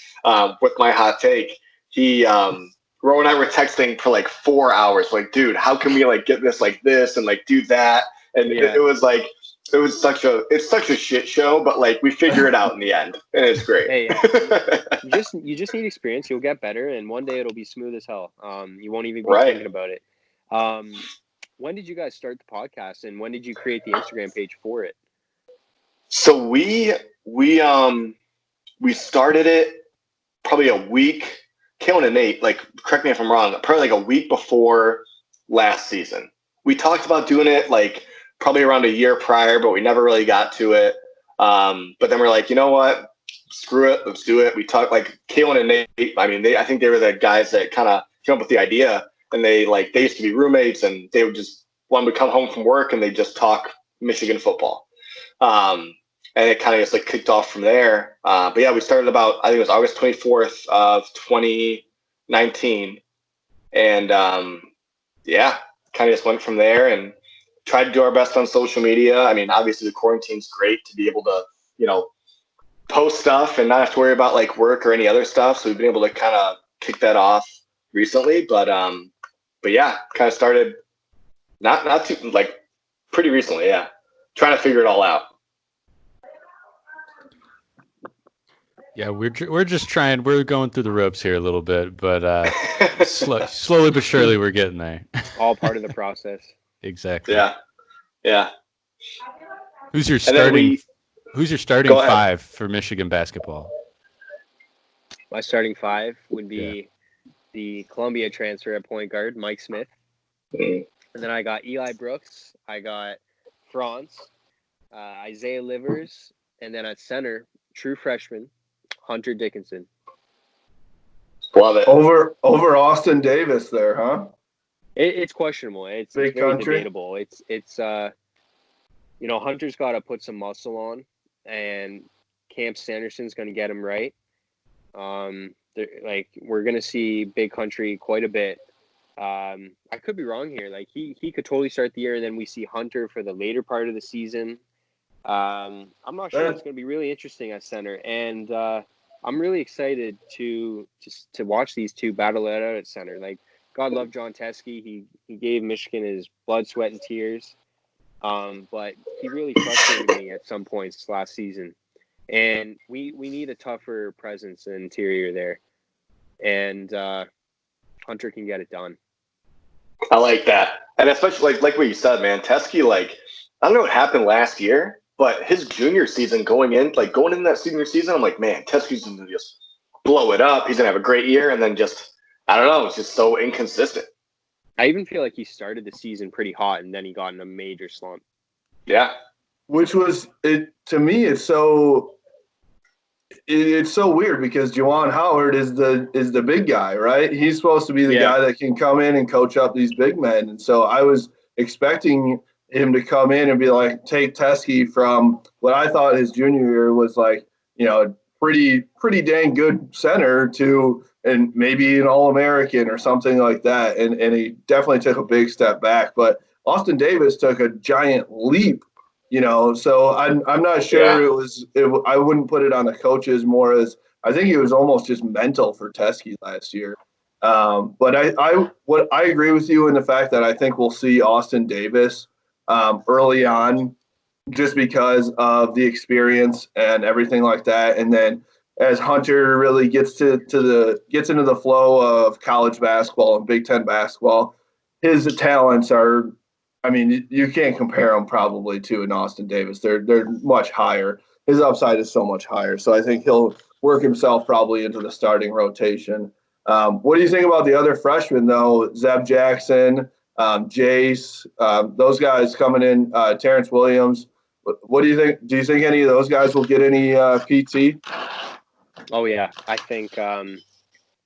with my hot take, Ro and I were texting for like 4 hours. Like, dude, how can we like get this like this and like do that? And it was like. It's such a shit show, but like we figure it out in the end, and it's great. Hey, you just need experience. You'll get better, and one day it'll be smooth as hell. You won't even be thinking about it. When did you guys start the podcast, and when did you create the Instagram page for it? So we started it probably a week. Kalen and Nate, like, correct me if I'm wrong, probably like a week before last season. We talked about doing it like probably around a year prior, but we never really got to it. But then we're like, you know what? Screw it. Let's do it. We talked like Kalen and Nate. I mean, I think they were the guys that kind of came up with the idea, and they used to be roommates, and they would just, one would come home from work and they just talk Michigan football. And it kind of just like kicked off from there. But yeah, we started about, I think it was August 24th of 2019. And yeah, kind of just went from there and tried to do our best on social media. I mean, obviously the quarantine's great to be able to, post stuff and not have to worry about like work or any other stuff. So we've been able to kind of kick that off recently, but yeah, kind of started not too like pretty recently. Yeah. Trying to figure it all out. Yeah, we're just trying. We're going through the ropes here a little bit, but slowly but surely we're getting there. All part of the process. Exactly. Yeah. Who's your starting five for Michigan basketball? My starting five would be the Columbia transfer at point guard, Mike Smith. And then I got Eli Brooks. I got Franz, Isaiah Livers, and then at center, true freshman, Hunter Dickinson. Love it. Over Austin Davis there, huh? It's questionable. It's Big very country. debatable. It's Hunter's got to put some muscle on, and Camp Sanderson's going to get him right. We're going to see big country quite a bit. I could be wrong here. Like he could totally start the year, and then we see Hunter for the later part of the season. I'm not sure. It's going to be really interesting at center, and I'm really excited to watch these two battle it out at center. Like, God love John Teskey. He gave Michigan his blood, sweat, and tears. But he really frustrated me at some points last season. And we need a tougher presence in interior there. And Hunter can get it done. I like that. And especially like what you said, man, Teskey, like, I don't know what happened last year, but his junior season going in that senior season, I'm like, man, Teskey's going to just blow it up. He's going to have a great year. And then just, I don't know, it's just so inconsistent. I even feel like he started the season pretty hot, and then he got in a major slump. Yeah. Which was, it to me, it's so weird because Juwan Howard is the big guy, right? He's supposed to be the guy that can come in and coach up these big men. And so I was expecting him to come in and be like, take Teskey from what I thought his junior year was like, pretty dang good center to, and maybe an All-American or something like that. And he definitely took a big step back. But Austin Davis took a giant leap, so I'm not sure I wouldn't put it on the coaches more as I think it was almost just mental for Teskey last year. But I agree with you in the fact that I think we'll see Austin Davis early on just because of the experience and everything like that. And then as Hunter really gets into the flow of college basketball and Big Ten basketball, his talents are, I mean, you can't compare them probably to an Austin Davis. They're much higher. His upside is so much higher. So I think he'll work himself probably into the starting rotation. What do you think about the other freshmen, though? Zeb Jackson, Jace, those guys coming in, Terrence Williams. What do you think? Do you think any of those guys will get any PT? Oh, yeah. I think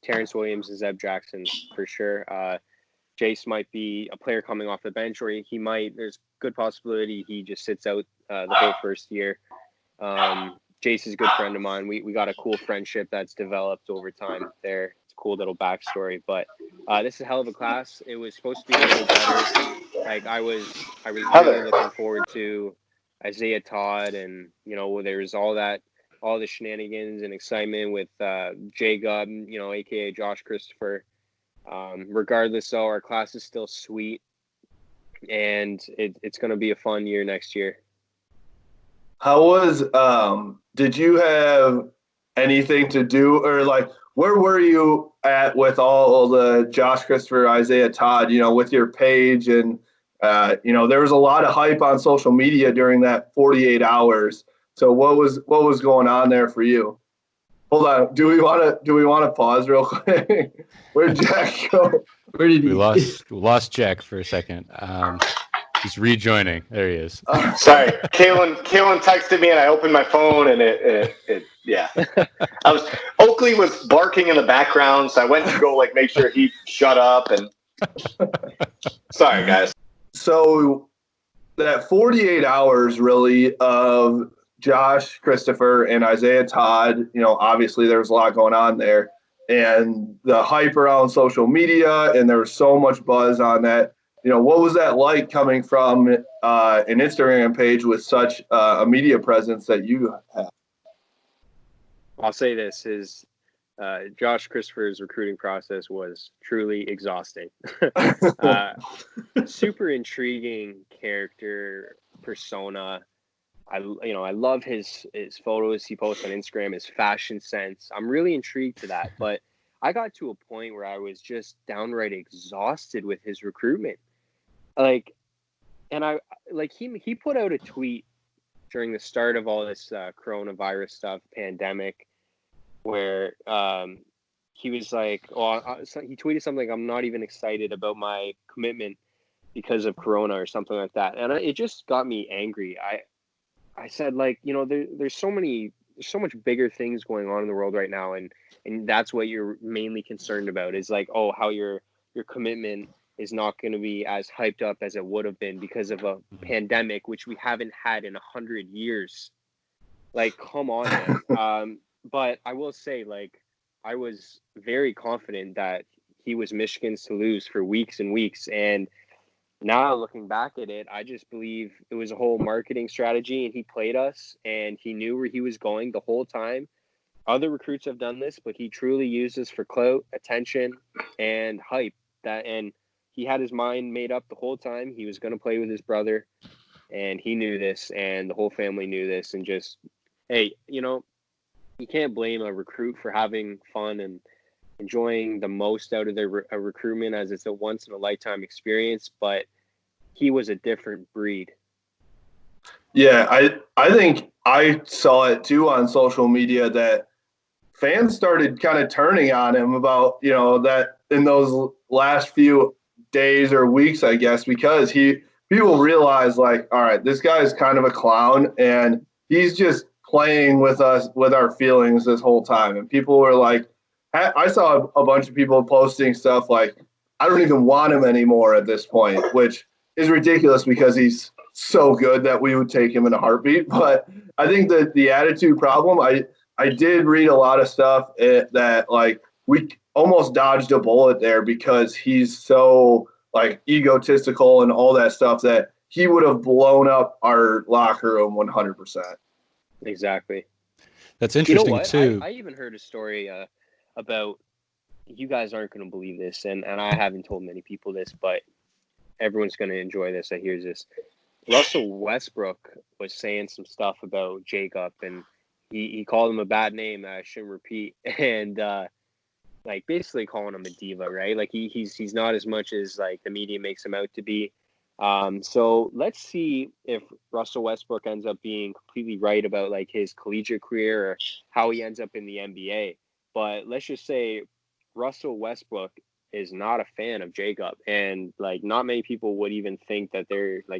Terrence Williams and Zeb Jackson for sure. Jace might be a player coming off the bench, or there's good possibility he just sits out the whole first year. Jace is a good friend of mine. We got a cool friendship that's developed over time there. It's a cool little backstory, but this is a hell of a class. It was supposed to be a little better. Like I was really looking forward to Isaiah Todd, and there was all the shenanigans and excitement with Jacob, aka Josh Christopher. Regardless, though, our class is still sweet, and it's going to be a fun year next year. How was did you have anything to do, or like where were you at with all the Josh Christopher, Isaiah Todd, with your page? And there was a lot of hype on social media during that 48 hours. So what was going on there for you? Hold on. Do we want to pause real quick? Where'd Jack go? Where did we lost Jack for a second. He's rejoining. There he is. Sorry, Kalen texted me, and I opened my phone, and it Oakley was barking in the background, so I went to go make sure he shut up. And sorry, guys. So that 48 hours really of Josh Christopher and Isaiah Todd, obviously there was a lot going on there, and the hype around social media, and there was so much buzz on that. What was that like coming from an Instagram page with such a media presence that you have? I'll say this is Josh Christopher's recruiting process was truly exhausting. Super intriguing character persona. I love his photos he posts on Instagram, his fashion sense. I'm really intrigued to that, but I got to a point where I was just downright exhausted with his recruitment. He put out a tweet during the start of all this coronavirus stuff, pandemic, where he was like, he tweeted something, I'm not even excited about my commitment because of Corona or something like that. And it just got me angry. I said, there's so much bigger things going on in the world right now. And that's what you're mainly concerned about is how your commitment is not going to be as hyped up as it would have been because of a pandemic, which we haven't had in 100 years. Like, come on, man. But I will say, like, I was very confident that he was Michigan's to lose for weeks and weeks. And now looking back at it, I just believe it was a whole marketing strategy, and he played us, and he knew where he was going the whole time. Other recruits have done this, but he truly used this for clout, attention, and hype. And he had his mind made up the whole time. He was going to play with his brother, and he knew this, and the whole family knew this. And just, hey, you can't blame a recruit for having fun and enjoying the most out of their recruitment, as it's a once-in-a-lifetime experience, but he was a different breed. Yeah, I think I saw it too on social media that fans started kind of turning on him about, that in those last few days or weeks, I guess, because people realize, like, all right, this guy is kind of a clown, and he's just playing with us, with our feelings this whole time. And people were like, I saw a bunch of people posting stuff like, I don't even want him anymore at this point, which is ridiculous because he's so good that we would take him in a heartbeat. But I think that the attitude problem, I did read a lot of stuff that, like, we almost dodged a bullet there because he's so, like, egotistical and all that stuff that he would have blown up our locker room 100%. Exactly. That's interesting, too. I even heard a story about, you guys aren't going to believe this, and I haven't told many people this, but everyone's going to enjoy this that hears this. Russell Westbrook was saying some stuff about Jacob, and he called him a bad name that I shouldn't repeat, and like, basically calling him a diva, right? Like, he's not as much as, like, the media makes him out to be. So let's see if Russell Westbrook ends up being completely right about, like, his collegiate career or how he ends up in the NBA. But let's just say Russell Westbrook is not a fan of Jacob, and, like, not many people would even think that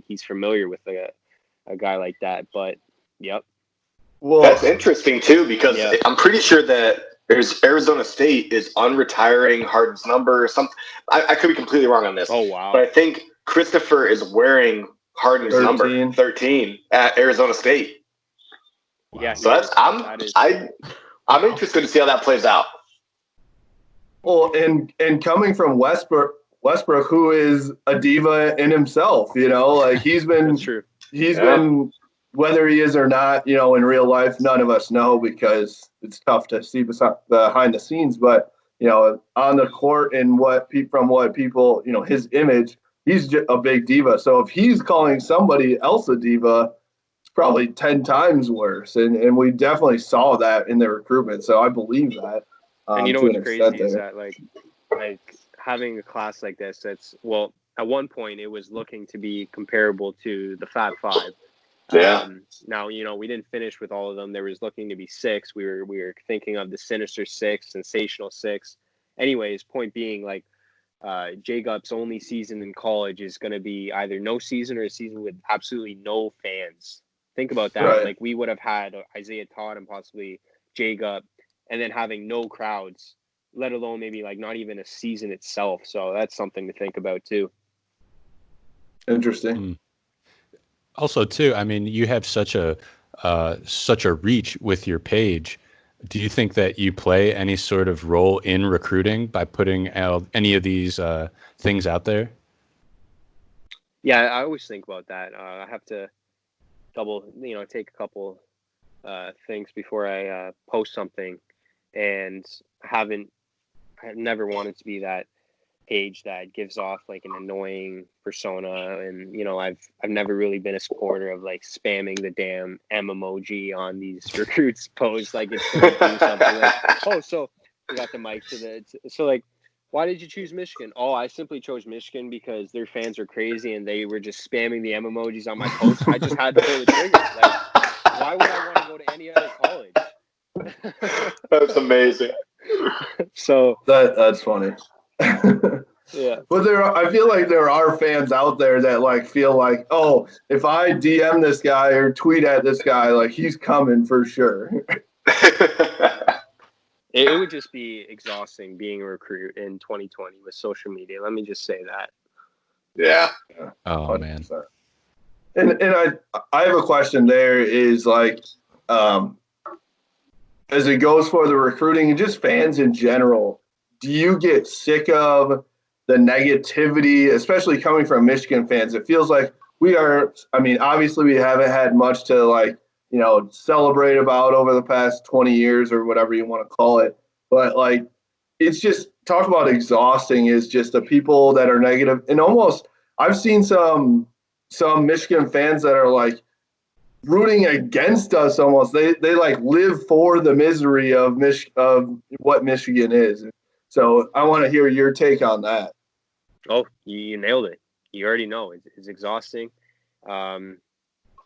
he's familiar with a guy like that. But yep. Well, that's interesting too, because I'm pretty sure that Arizona State is unretiring Harden's number or something. I could be completely wrong on this. Oh, wow. But I think Christopher is wearing Harden's 13. number 13 at Arizona State. Yeah. So I'm interested to see how that plays out. Well, and coming from Westbrook, who is a diva in himself, like, he's been, That's true. He's been, whether he is or not, in real life, none of us know because it's tough to see behind the scenes. But, on the court and from what people, his image, he's just a big diva. So if he's calling somebody else a diva, it's probably 10 times worse. And we definitely saw that in the recruitment. So I believe that. And what's crazy is that, like having a class like this, that's, well, at one point it was looking to be comparable to the Fab Five. Yeah. Now, we didn't finish with all of them. There was looking to be 6. We were thinking of the Sinister 6, Sensational 6. Anyways, point being, like, Jacob's only season in college is going to be either no season or a season with absolutely no fans. Think about that. Right. Like, we would have had Isaiah Todd and possibly Jacob, and then having no crowds, let alone maybe, like, not even a season itself. So that's something to think about too. Interesting. Also, too, I mean, you have such a reach with your page. Do you think that you play any sort of role in recruiting by putting out any of these things out there? Yeah, I always think about that. I have to take a couple things before I post something, and I've never wanted to be that page that gives off, like, an annoying persona, and I've never really been a supporter of, like, spamming the damn M emoji on these recruits posts, like it's gonna do something like, oh, so we got the mic so, like, why did you choose Michigan? Oh, I simply chose Michigan because their fans are crazy and they were just spamming the M emojis on my posts. I just had to pull the trigger. Like, why would I want to go to any other college? That's amazing. So that's funny. Yeah. But I feel like there are fans out there that, like, feel like, oh, if I DM this guy or tweet at this guy, like, he's coming for sure. It would just be exhausting being a recruit in 2020 with social media. Let me just say that. Yeah. Oh man. 100%. And I have a question there is like, as it goes for the recruiting and just fans in general, do you get sick of the negativity, especially coming from Michigan fans? It feels like obviously we haven't had much to like, celebrate about over the past 20 years or whatever you want to call it. But like, it's just talk about exhausting is just the people that are negative. And almost I've seen some Michigan fans that are like rooting against us almost. They like live for the misery of what Michigan is. So I want to hear your take on that. Oh, you nailed it. You already know it's exhausting.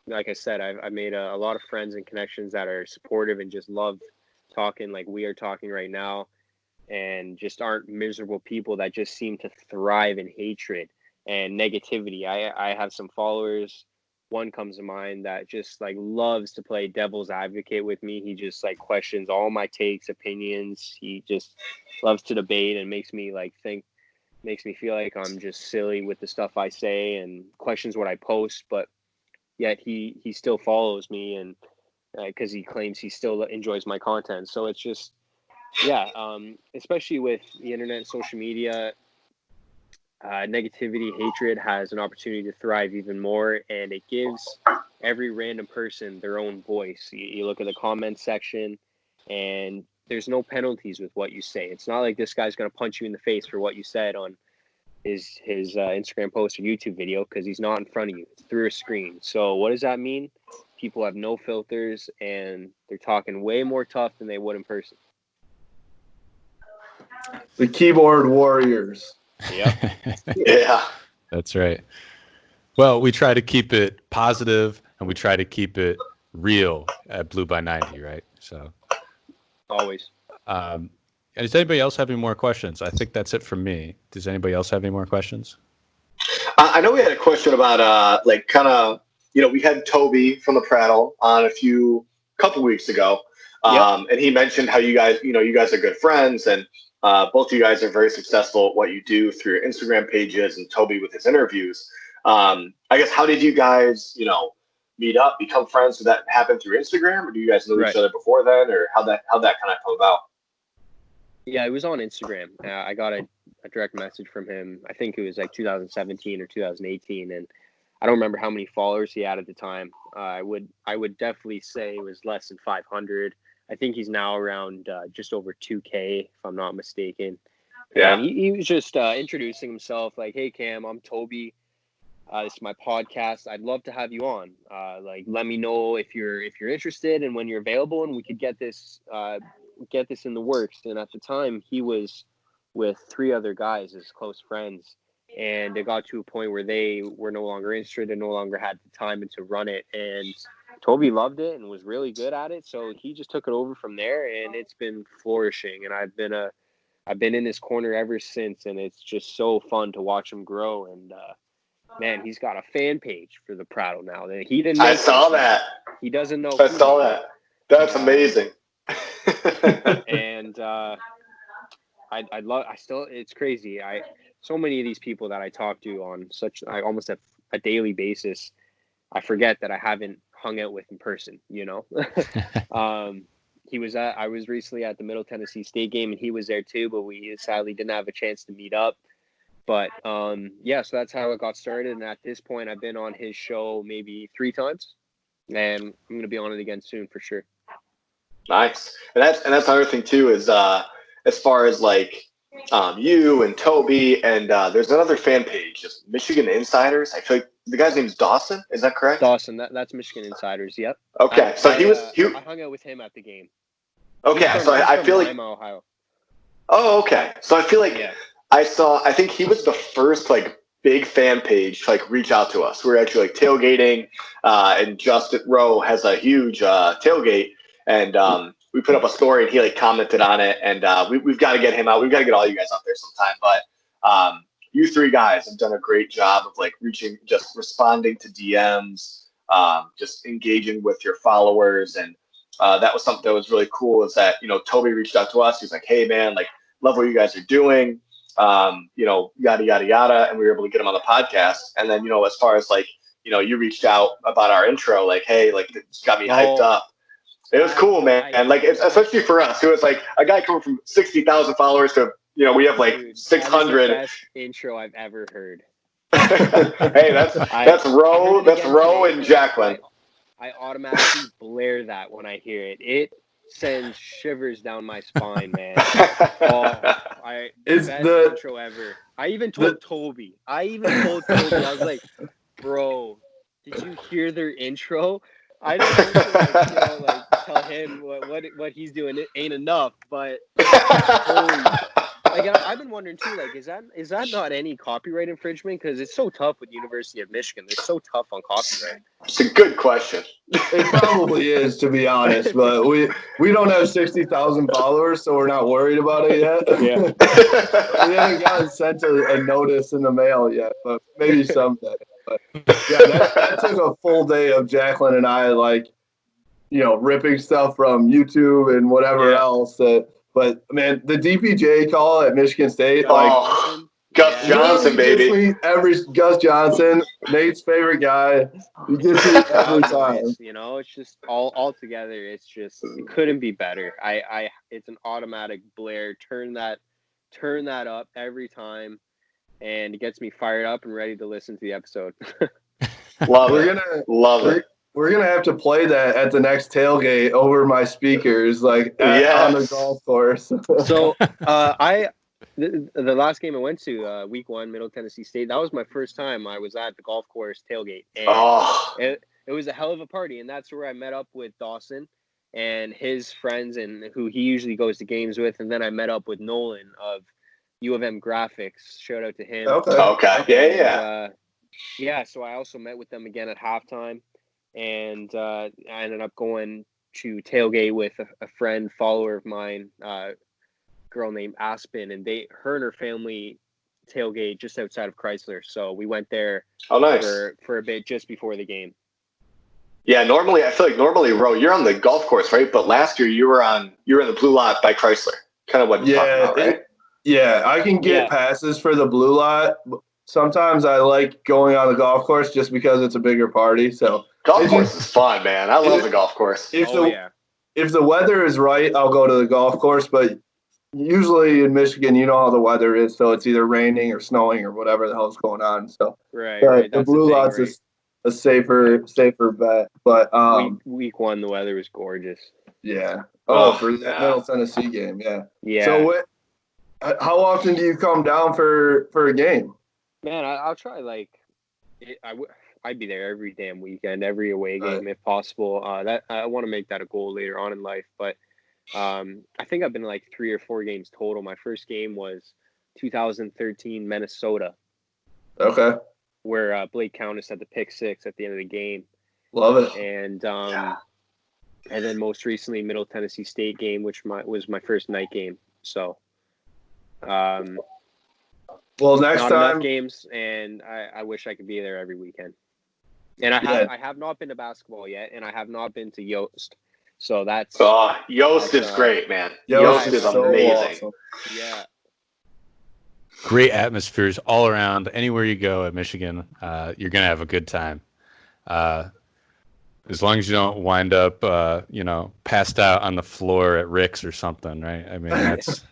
Like I said, I've made a lot of friends and connections that are supportive and just love talking like we are talking right now, and just aren't miserable people that just seem to thrive in hatred and negativity. I have some followers. One comes to mind that just like loves to play devil's advocate with me. He just like questions all my takes, opinions. He just loves to debate and makes me feel like I'm just silly with the stuff I say and questions what I post. But yet he still follows me, and because he claims he still enjoys my content. So it's just, yeah, especially with the internet and social media, negativity, hatred has an opportunity to thrive even more, and it gives every random person their own voice. You look at the comment section, and there's no penalties with what you say. It's not like this guy's going to punch you in the face for what you said on his Instagram post or YouTube video, because he's not in front of you. It's through a screen. So what does that mean? People have no filters, and they're talking way more tough than they would in person. The keyboard warriors. Yep. Yeah. That's right. Well, we try to keep it positive and we try to keep it real at Blue by 90, right? So Always. Does anybody else have any more questions? I think that's it from me. Does anybody else have any more questions? I know we had a question about we had Toby from the Prattle on a couple weeks ago. And he mentioned how you guys are good friends, and both of you guys are very successful at what you do through your Instagram pages, and Toby with his interviews. I guess, how did you guys, meet up, become friends? Did that happen through Instagram, or do you guys know each other before then, or how'd that kind of come about? Yeah, it was on Instagram. I got a direct message from him. I think it was like 2017 or 2018, and I don't remember how many followers he had at the time. I would definitely say it was less than 500. I think he's now around just over 2K, if I'm not mistaken. Yeah. And he was just introducing himself, like, "Hey Cam, I'm Toby. This is my podcast. I'd love to have you on. Let me know if you're interested and when you're available, and we could get this in the works." And at the time, he was with 3 other guys as close friends, and it got to a point where they were no longer interested and no longer had the time to run it. And Toby loved it and was really good at it, so he just took it over from there, and it's been flourishing. And I've been in his corner ever since, and it's just so fun to watch him grow. And man, he's got a fan page for the Prattle now. He didn't. I saw that. He doesn't know. I saw that. That's amazing. And it's crazy. So many of these people that I talk to on almost a daily basis, I forget that I haven't hung out with in person, I was recently at the Middle Tennessee State game, and he was there too, but we sadly didn't have a chance to meet up. But so that's how it got started. And at this point, I've been on his show maybe 3 times, and I'm going to be on it again soon for sure. Nice. And that's another thing too, is as far as like you and Toby, and there's another fan page, just Michigan Insiders. I feel like the guy's name is Dawson. Is that correct? Dawson. That's Michigan Insiders. Yep. Okay. I hung out with him at the game. Okay. I feel like Lima, Ohio. Oh, okay. So I feel like I think he was the first like big fan page to like reach out to us. We're actually like tailgating, and Justin Rowe has a huge tailgate, and we put up a story, and he like commented on it, and we've got to get him out. We've got to get all you guys out there sometime. But you 3 guys have done a great job of like responding to DMs, just engaging with your followers, and that was something that was really cool. Is that Toby reached out to us. He was like, "Hey man, like, love what you guys are doing. Yada, yada, yada. And we were able to get him on the podcast. And then, as far as like, you reached out about our intro, like, hey, like, it's got me hyped up. It was cool, man. And like, especially for us, it was like a guy coming from 60,000 followers to, we have like 600. That is the best intro I've ever heard. Hey, that's Roe. That's Roe and Jacqueline. I automatically blare that when I hear it. It sends shivers down my spine, man. Best intro ever. I even told Toby. I was like, bro, did you hear their intro? I don't know to tell him what he's doing. It ain't enough, but I've been wondering too, like, is that not any copyright infringement? Because it's so tough with University of Michigan. They're so tough on copyright. It's a good question. It probably is, to be honest, but we don't have 60,000 followers, so we're not worried about it yet. Yeah. We haven't gotten sent a notice in the mail yet, but maybe someday. But yeah, that took a full day of Jacqueline and I, like, ripping stuff from YouTube and whatever else. But man, the DPJ call at Michigan State, Gus Johnson, baby. Gus Johnson, Nate's favorite guy. He gets me every time. It's just all together. It's just, it couldn't be better. It's an automatic blare. Turn that up every time, and it gets me fired up and ready to listen to the episode. Love it. We're gonna have to play that at the next tailgate over my speakers, on the golf course. So, the last game I went to, week 1, Middle Tennessee State. That was my first time I was at the golf course tailgate, and it was a hell of a party. And that's where I met up with Dawson and his friends, and who he usually goes to games with. And then I met up with Nolan of U of M Graphics. Shout out to him. Okay. Yeah. So I also met with them again at halftime. And I ended up going to tailgate with a friend, follower of mine, girl named Aspen, and her and her family tailgate just outside of Chrysler. So we went there for a bit just before the game. Yeah, I feel like Ro, you're on the golf course, right? But last year you were in the blue lot by Chrysler. Kind of what you're talking about, right? I can get passes for the blue lot. Sometimes I like going on the golf course just because it's a bigger party. So golf course is fun, man. I love the golf course. If the weather is right, I'll go to the golf course. But usually in Michigan, you know how the weather is, so it's either raining or snowing or whatever the hell's going on. So right. The blue lot's is a safer bet. But week 1, the weather was gorgeous. Yeah. For that Middle Tennessee game, yeah. So how often do you come down for a game? Man, I'll try. I'd be there every damn weekend, every away game if possible. That I want to make that a goal later on in life. But I think I've been like 3 or 4 games total. My first game was 2013 Minnesota. Okay. Where Blake Countess had the pick 6 at the end of the game. Love it. And and then most recently Middle Tennessee State game, which was my first night game. So. Well, next not time enough games, and I wish I could be there every weekend. And I have not been to basketball yet, and I have not been to Yost. So that's Yost is great, man. Yost is so amazing. Awesome. Yeah. Great atmospheres all around. Anywhere you go at Michigan, you're gonna have a good time. As long as you don't wind up, passed out on the floor at Rick's or something, right? I mean, that's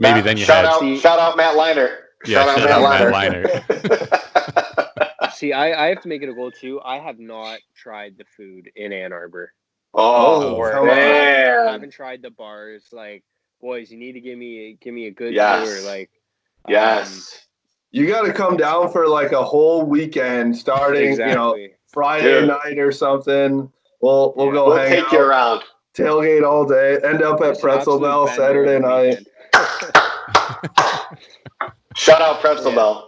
maybe then you shout out Matt Leinert. Yeah, shout out Matt Leinert. See, I have to make it a goal too. I have not tried the food in Ann Arbor. Man. I haven't tried the bars. Like, boys, you need to give me a good tour. Like, you got to come down for like a whole weekend, starting Friday night or something. We'll go hang out. We'll take you around. Tailgate all day. End up at Pretzel Bell Saturday night. Shout out Pretzel Bell.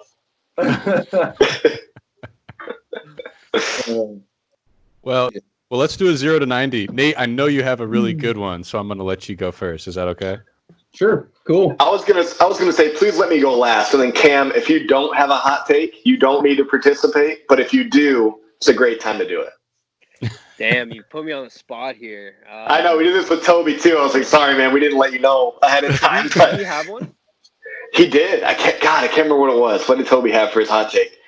Well, let's do a 0 to 90. Nate, I know you have a really good one, so I'm going to let you go first. Is that okay? Sure. Cool. I was gonna say, please let me go last, and then Cam, if you don't have a hot take, you don't need to participate. But if you do, it's a great time to do it. Damn, you put me on the spot here. I know we did this with Toby too. I was like, sorry, man, we didn't let you know ahead of time. Do you have one? He did. I can't remember what it was. What did Toby have for his hot take?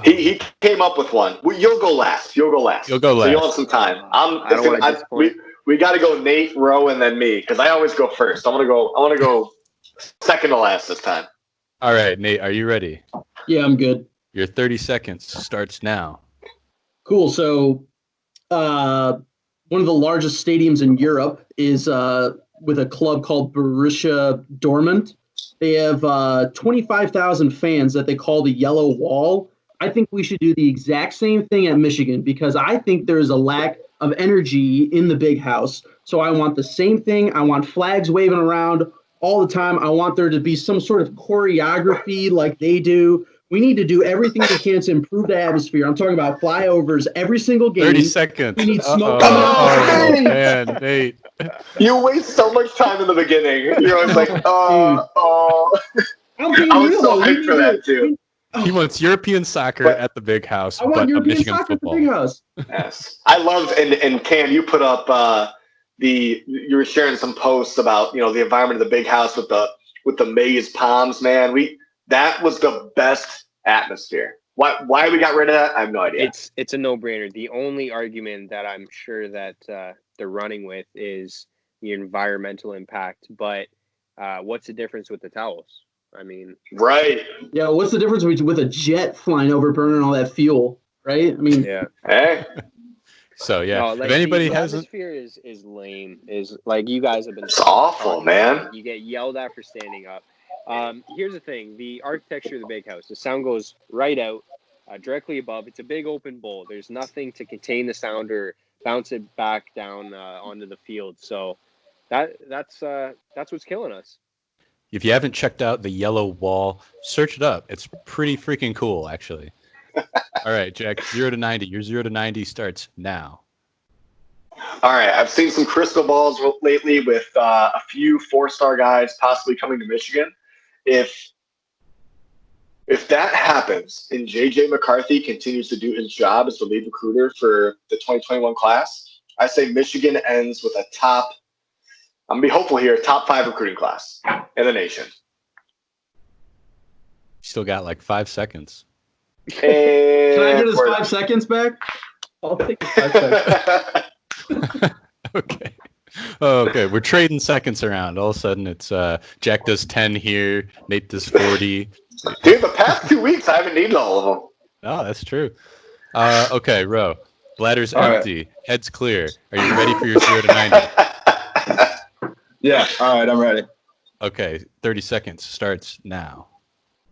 He came up with one. You'll go last. You'll go So you'll last. have some time. I don't want to disappoint. We got to go Nate, Rowe, and then me because I always go first. I want to go second to last this time. All right, Nate, are you ready? Yeah, I'm good. Your 30 seconds starts now. Cool. So, one of the largest stadiums in Europe is with a club called Borussia Dortmund. They have 25,000 fans that they call the Yellow Wall. I think we should do the exact same thing at Michigan because I think there is a lack of energy in the big house. So I want the same thing. I want flags waving around all the time. I want there to be some sort of choreography like they do. We need to do everything we can to improve the atmosphere. I'm talking about flyovers every single game. 30 seconds. We need smoke coming out. Oh, man, Nate. You waste so much time in the beginning. You're always like, I'm being I was real, so though. hyped for that too. He wants European soccer at the big house, I want but European Michigan soccer football. at the big house. Yes, I love and Cam, you put up you were sharing some posts about the environment of the big house with the maize palms. Man, that was the best atmosphere. Why we got rid of that? I have no idea. It's a no-brainer. The only argument that I'm sure that they're running with is the environmental impact. But what's the difference with the towels? I mean, right? Yeah, what's the difference with a jet flying over burning all that fuel? Right? I mean, yeah. Hey. So yeah, No, like if anybody the hasn't, atmosphere is lame. Is like you guys have been. It's awful, man. You get yelled at for standing up. Here's the thing: the architecture of the big house. The sound goes right out, directly above. It's a big open bowl. There's nothing to contain the sound or bounce it back down onto the field. So that's what's killing us. if you haven't checked out the Yellow Wall, search it up. It's pretty freaking cool, actually. All right, Jack, 0 to 90. Your 0 to 90 starts now. All right, I've seen some crystal balls lately with a few 4-star guys possibly coming to Michigan. If that happens and J.J. McCarthy continues to do his job as the lead recruiter for the 2021 class, I say Michigan ends with a top, I'm going to be hopeful here, top 5 recruiting class in the nation. Still got like 5 seconds. can I get his 5 seconds back? I'll take his 5 seconds. Okay. Okay, we're trading seconds around. All of a sudden, it's Jack does 10 here, Nate does 40. Dude, the past 2 weeks, I haven't needed all of them. Oh, that's true. Okay, Ro. Bladder's All empty. Right. Head's clear. Are you ready for your 0 to 90? Yeah, all right, I'm ready. Okay, 30 seconds starts now.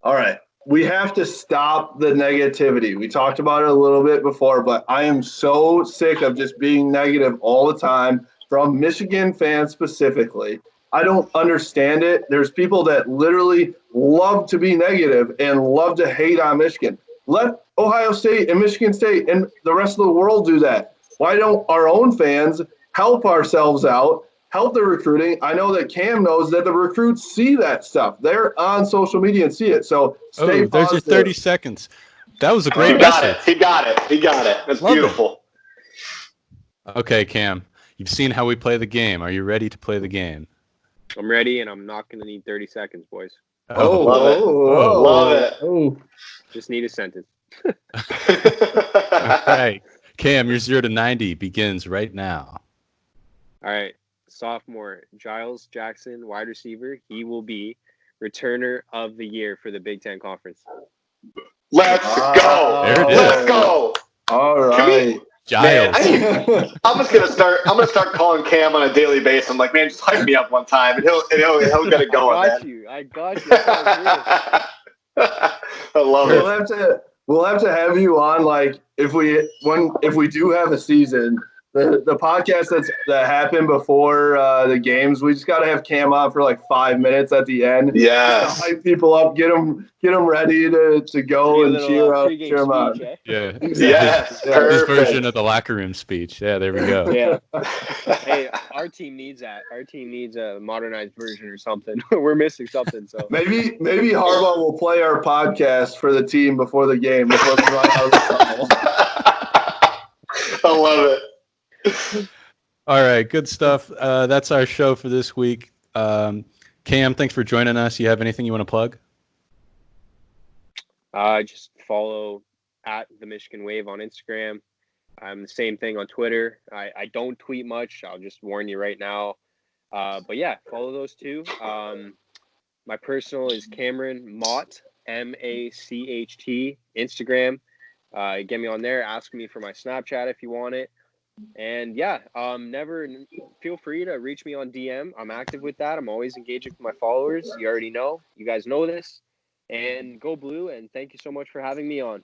All right. We have to stop the negativity. We talked about it a little bit before, but I am so sick of just being negative all the time from Michigan fans specifically. I don't understand it. There's people that literally love to be negative and love to hate on Michigan. Let Ohio State and Michigan State and the rest of the world do that. Why don't our own fans help ourselves out, help the recruiting? I know that Cam knows that the recruits see that stuff. They're on social media and see it. So stay there's positive. your 30 seconds. That was a great message. message. He got it. That's Love beautiful. Okay, Cam, you've seen how we play the game. Are you ready to play the game? I'm ready, and I'm not going to need 30 seconds, boys. Love it. Oh, just need a sentence. All right, Cam, your 0 to 90 begins right now. All right, sophomore Giles Jackson, wide receiver. He will be returner of the year for the Big Ten Conference. Let's go. There it is. Let's go. All right. Giles. Man, I'm gonna start calling Cam on a daily basis. I'm like, man, just hype me up one time, and he'll get it going. I got you. I love it. We'll have to have you on, like, if we do have a season. The podcast that happened before the games, we just got to have Cam on for like 5 minutes at the end. Yes. Hype people up, get them ready to go and cheer them on. Yeah. Yes. His version of the locker room speech. Yeah, there we go. Yeah. Hey, our team needs that. Our team needs a modernized version or something. We're missing something. So maybe Harbaugh will play our podcast for the team before the game. Before the I love it. All right, good stuff. That's our show for this week. Cam, thanks for joining us. You have anything you want to plug? Just follow at the Michigan Wave on Instagram. I'm the same thing on Twitter. I don't tweet much. I'll just warn you right now. But yeah, follow those two. My personal is Cameron Macht, Macht, Instagram. Get me on there. Ask me for my Snapchat if you want it. And yeah, feel free to reach me on DM. I'm active with that. I'm always engaging with my followers. You already know. You guys know this. And go blue. And thank you so much for having me on.